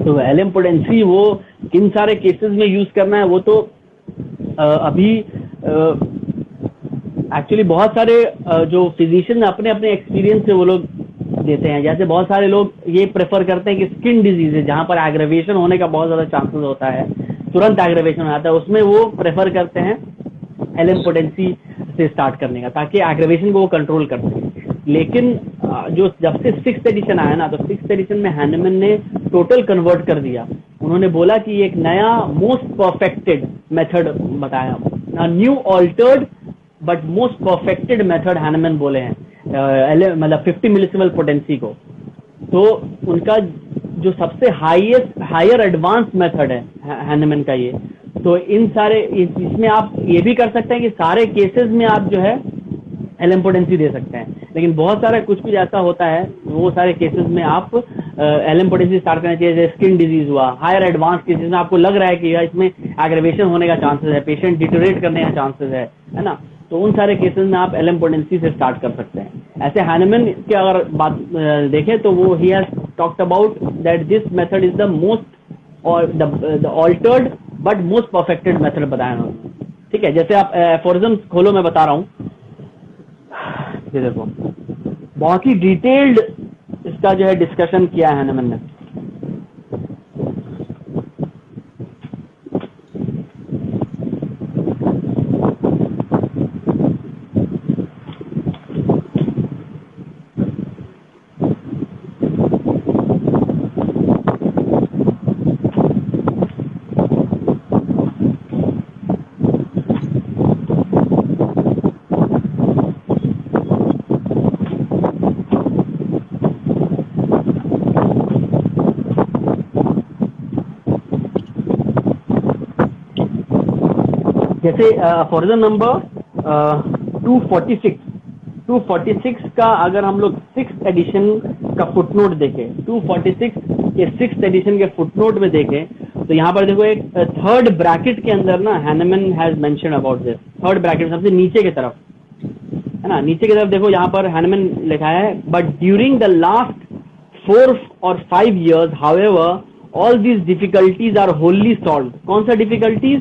C: तो एलएम पोटेंसी वो किन सारे केसेस में यूज करना है, वो तो अभी एक्चुअली बहुत सारे जो फिजिशियन अपने अपने एक्सपीरियंस से वो लोग देते हैं। जैसे बहुत सारे लोग ये प्रेफर करते हैं कि स्किन डिजीज है जहां पर एग्रेवेशन होने का बहुत ज्यादा चांसेस होता है, तुरंत एग्रेवेशन आता है, उसमें वो प्रेफर करते हैं एलएम पोटेंसी से स्टार्ट करने का, ताकि एग्रेवेशन को वो कंट्रोल कर सके। लेकिन जो जब से 6th एडिशन आया ना, तो 6th एडिशन में हैनमन ने टोटल कन्वर्ट कर दिया। उन्होंने बोला कि एक नया मोस्ट परफेक्टेड मेथड बताया, new altered but most perfected method Hahnemann बोले हैं, मतलब 50 मिलीसिमल पोटेंसी को। तो उनका जो सबसे हायर एडवांस मेथड है हैनमन का ये, तो इन सारे इसमें आप ये भी कर सकते हैं कि सारे केसेस में आप जो है एलएम पोटेंसी दे सकते हैं, लेकिन बहुत सारा कुछ ऐसा होता है वो सारे केसेस में आप एलएम पोटेंसी स्टार्ट करना चाहिए। जैसे स्किन डिजीज हुआ, हायर एडवांस केसेस में आपको लग रहा है कि इसमें एग्रेवेशन होने का चांसेस है, पेशेंट डिटोरेट करने का चांसेस है ना, तो उन सारे केसेस में आप एलएम पोटेंसी से स्टार्ट कर सकते हैं। ऐसे हैनमन की अगर बात देखें तो वो he has talked about that this method is the most और the altered but most perfected method बताया उन्होंने, ठीक है। जैसे आप एफोरिज्म खोलो, मैं बता रहा हूँ, ये देखो बहुत ही डिटेल्ड इसका जो है डिस्कशन किया है हैनमन ने। जैसे फॉर्जन नंबर 246 246 का अगर हम लोग 6th एडिशन का फुटनोट देखें, 246 के 6th एडिशन के फुटनोट में देखें तो यहाँ पर देखो एक थर्ड ब्रैकेट के अंदर ना Hahnemann has mention about this, third bracket सबसे नीचे की तरफ है ना, नीचे की तरफ देखो यहाँ पर हैनमन लिखा है, but during the last 4 or 5 years however all these difficulties are wholly solve. कौन सा डिफिकल्टीज?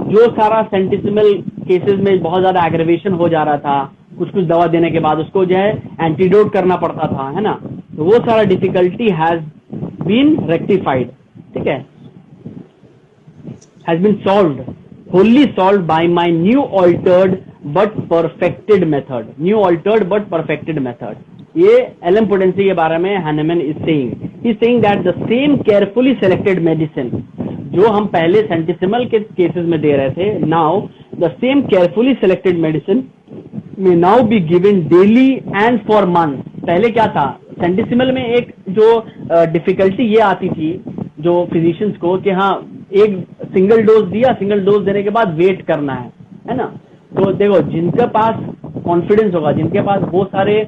C: जो सारा सेंटिसिमल केसेस में बहुत ज्यादा एग्रेवेशन हो जा रहा था, कुछ कुछ दवा देने के बाद उसको जो है एंटीडोट करना पड़ता था, है ना, तो वो सारा डिफिकल्टी हैज बीन रेक्टिफाइड, ठीक है, has been solved, wholly solved by my new altered but perfected method, new altered but perfected method। ये एलएम पोटेंसी के बारे में Hahnemann is saying that the same carefully selected medicine जो हम पहले सेंटिसिमल के केसेस में दे रहे थे, now the same carefully selected medicine may now be given daily and for months। पहले क्या था, सेंटिसिमल में एक जो डिफिकल्टी ये आती थी जो फिजिशियंस को कि हाँ एक सिंगल डोज दिया, सिंगल डोज देने के बाद वेट करना है ना, तो देखो जिनके पास कॉन्फिडेंस होगा, जिनके पास वो सारे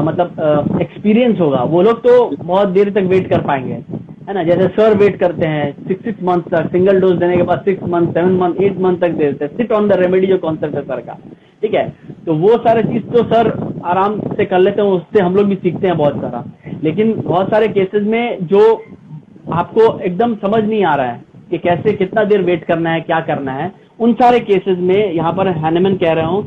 C: मतलब एक्सपीरियंस होगा, वो लोग तो बहुत देर तक वेट कर पाएंगे, है ना, जैसे सर वेट करते हैं 6 मंथ तक, सिंगल डोज देने के बाद 6 मंथ 7 मंथ 8 मंथ तक देते हैं, सिट ऑन द रेमेडी जो कॉन्सेप्ट है सर का, ठीक है, तो वो सारे चीज तो सर आराम से कर लेते हैं, उससे हम लोग भी सीखते हैं बहुत सारा, लेकिन बहुत सारे केसेस में जो आपको एकदम समझ नहीं आ रहा है कि कैसे कितना देर वेट करना है, क्या करना है, उन सारे केसेस में यहाँ पर हैनमन कह रहा हूँ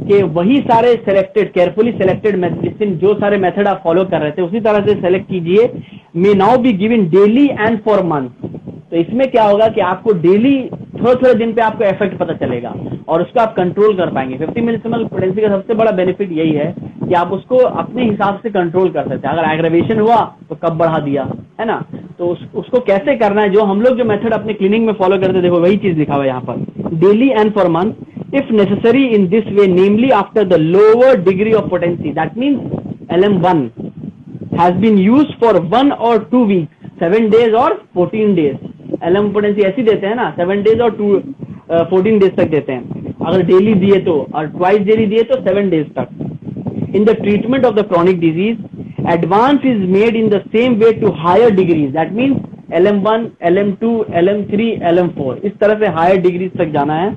C: कि वही सारे सेलेक्टेड केयरफुली सेलेक्टेड मेडिसिन जो सारे मेथड आप फॉलो कर रहे थे उसी तरह से सेलेक्ट कीजिए, मे now be given daily and for month. तो इसमें क्या होगा कि आपको डेली थोड़े थोड़े दिन पे आपको इफेक्ट पता चलेगा और उसको आप कंट्रोल कर पाएंगे। 50 मिलीसिमल पोटेंसी का सबसे बड़ा बेनिफिट यही है कि आप उसको अपने हिसाब से कंट्रोल कर सकते हैं। अगर एग्रेवेशन हुआ तो कब बढ़ा दिया, है ना, तो उसको कैसे करना है, जो हम लोग जो मेथड अपने क्लिनिक में फॉलो करते हैं, देखो वही चीज लिखा हुआ है यहाँ पर, daily and for month if necessary in this way, namely after the lower degree of potency, that means LM1 has been used for 1 or 2 weeks, 7 days और 14 days। LM पोटेंसी ऐसी देते हैं ना, 7 days और 14 days तक देते हैं, अगर डेली दिए तो, और ट्वाइस डेली दिए तो 7 days तक। In the treatment of the chronic disease advance is made in the same way to higher degrees, that means LM1 LM2 LM3 LM4, इस तरह से हायर डिग्रीज तक जाना है।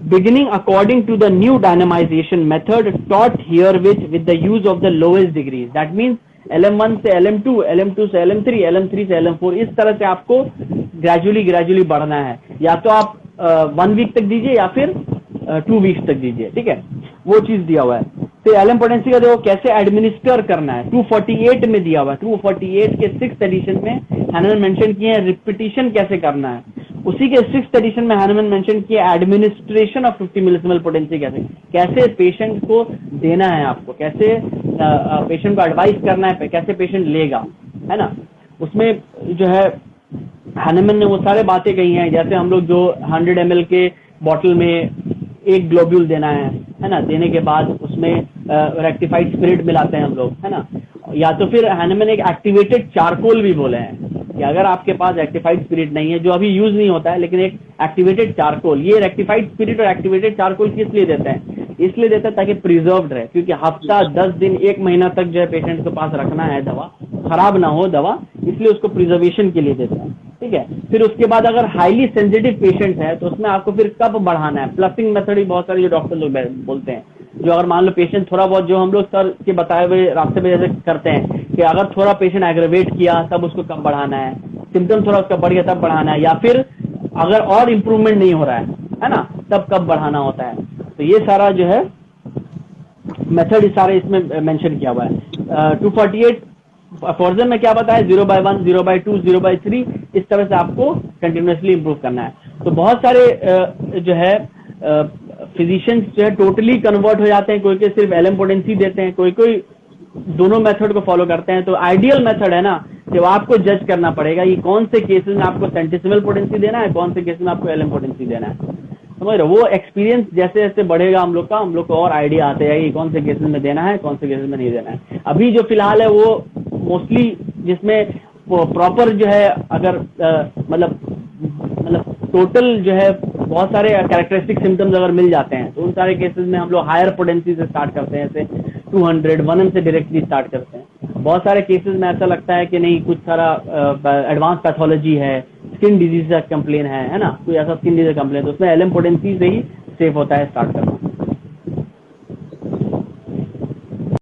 C: beginning according to the new dynamization method taught herewith with the use of the lowest degrees, that means LM1 से LM2 LM2 से LM3 LM3 से LM4, इस तरह से आपको ग्रेजुअली बढ़ना है, या तो आप 1 week तक दीजिए या फिर 2 weeks तक दीजिए, ठीक है, वो चीज दिया हुआ है। तो LM पोटेंसी का देखो कैसे एडमिनिस्टर करना है, 248 में दिया हुआ है, 248 के 6th एडिशन में हैनमन मेंशन किए हैं रिपीटिशन कैसे करना है, उसी के 6th एडिशन में हैनमन मेंशन किया एडमिनिस्ट्रेशन ऑफ 50 मिलीसिमल पोटेंसी कैसे पेशेंट को देना है, आपको कैसे पेशेंट को एडवाइस करना है, कैसे पेशेंट लेगा, है ना, उसमें जो है हैनमन ने वो सारे बातें कही हैं, जैसे हम लोग जो 100 ml के बॉटल में एक ग्लोब्यूल देना है ना, देने के बाद उसमें रेक्टिफाइड स्पिरिट मिलाते हैं हम लोग, है ना, या तो फिर हैनमन एक एक्टिवेटेड चारकोल भी बोले हैं कि अगर आपके पास रेक्टिफाइड स्पिरिट नहीं है, जो अभी यूज नहीं होता है, लेकिन एक एक्टिवेटेड चारकोल, ये रेक्टिफाइड स्पिरिट और एक्टिवेटेड चारकोल किस लिए देते हैं, इसलिए देते हैं ताकि प्रिजर्व्ड रहे, क्योंकि हफ्ता 10 दिन 1 महीना तक जो है पेशेंट के पास रखना है, दवा खराब ना हो दवा, इसलिए उसको प्रिजर्वेशन के लिए देते हैं, ठीक है। फिर उसके बाद अगर हाईली सेंसिटिव पेशेंट है तो उसमें आपको फिर कब बढ़ाना है, प्लसिंग मेथड भी बहुत सारे जो डॉक्टर लोग बोलते हैं, जो अगर मान लो पेशेंट थोड़ा बहुत, जो हम लोग सर के बताए हुए रास्ते पे जैसे करते हैं कि अगर थोड़ा पेशेंट एग्रेवेट किया तब उसको कब बढ़ाना है, सिम्टम थोड़ा उसका बढ़ गया तब बढ़ाना है, या फिर अगर और इम्प्रूवमेंट नहीं हो रहा है ना, तब कब बढ़ाना होता है। तो ये सारा जो है मेथड सारे इसमें मेंशन किया हुआ है। 248 फॉर्जन में क्या बताया, 0/1 0/2 0/3, इस तरह से आपको कंटिन्यूसली इंप्रूव करना है। तो बहुत सारे जो है फिजिशियंस जो है टोटली कन्वर्ट हो जाते हैं, कोई कोई सिर्फ LM पोटेंसी देते हैं, कोई कोई दोनों मेथड को फॉलो करते हैं। तो आइडियल मेथड है ना, जो आपको जज करना पड़ेगा कि कौन से केसेस में आपको सेंटिसिमल पोटेंसी देना है, कौन से केसेस में आपको LM पोटेंसी देना है, समझ रहे हो। वो एक्सपीरियंस जैसे जैसे बढ़ेगा हम लोग को और आइडिया आते हैं कि कौन से केसेस में देना है, कौन से केसेस में नहीं देना है। अभी जो फिलहाल है वो मोस्टली जिसमें प्रॉपर जो है, अगर मतलब टोटल जो है बहुत सारे कैरेक्टरिस्टिक सिम्टम्स अगर मिल जाते हैं तो उन सारे केसेस में हम लोग हायर पोटेंसी से स्टार्ट करते हैं, जैसे 200 1M से डायरेक्टली स्टार्ट करते हैं। बहुत सारे केसेस में ऐसा लगता है कि नहीं कुछ सारा एडवांस पैथोलॉजी है, स्किन डिजीज का कंप्लेन है ना, कोई ऐसा स्किन डिजीज कंप्लेन, तो उसमें LM पोटेंसी से ही सेफ होता है स्टार्ट करना।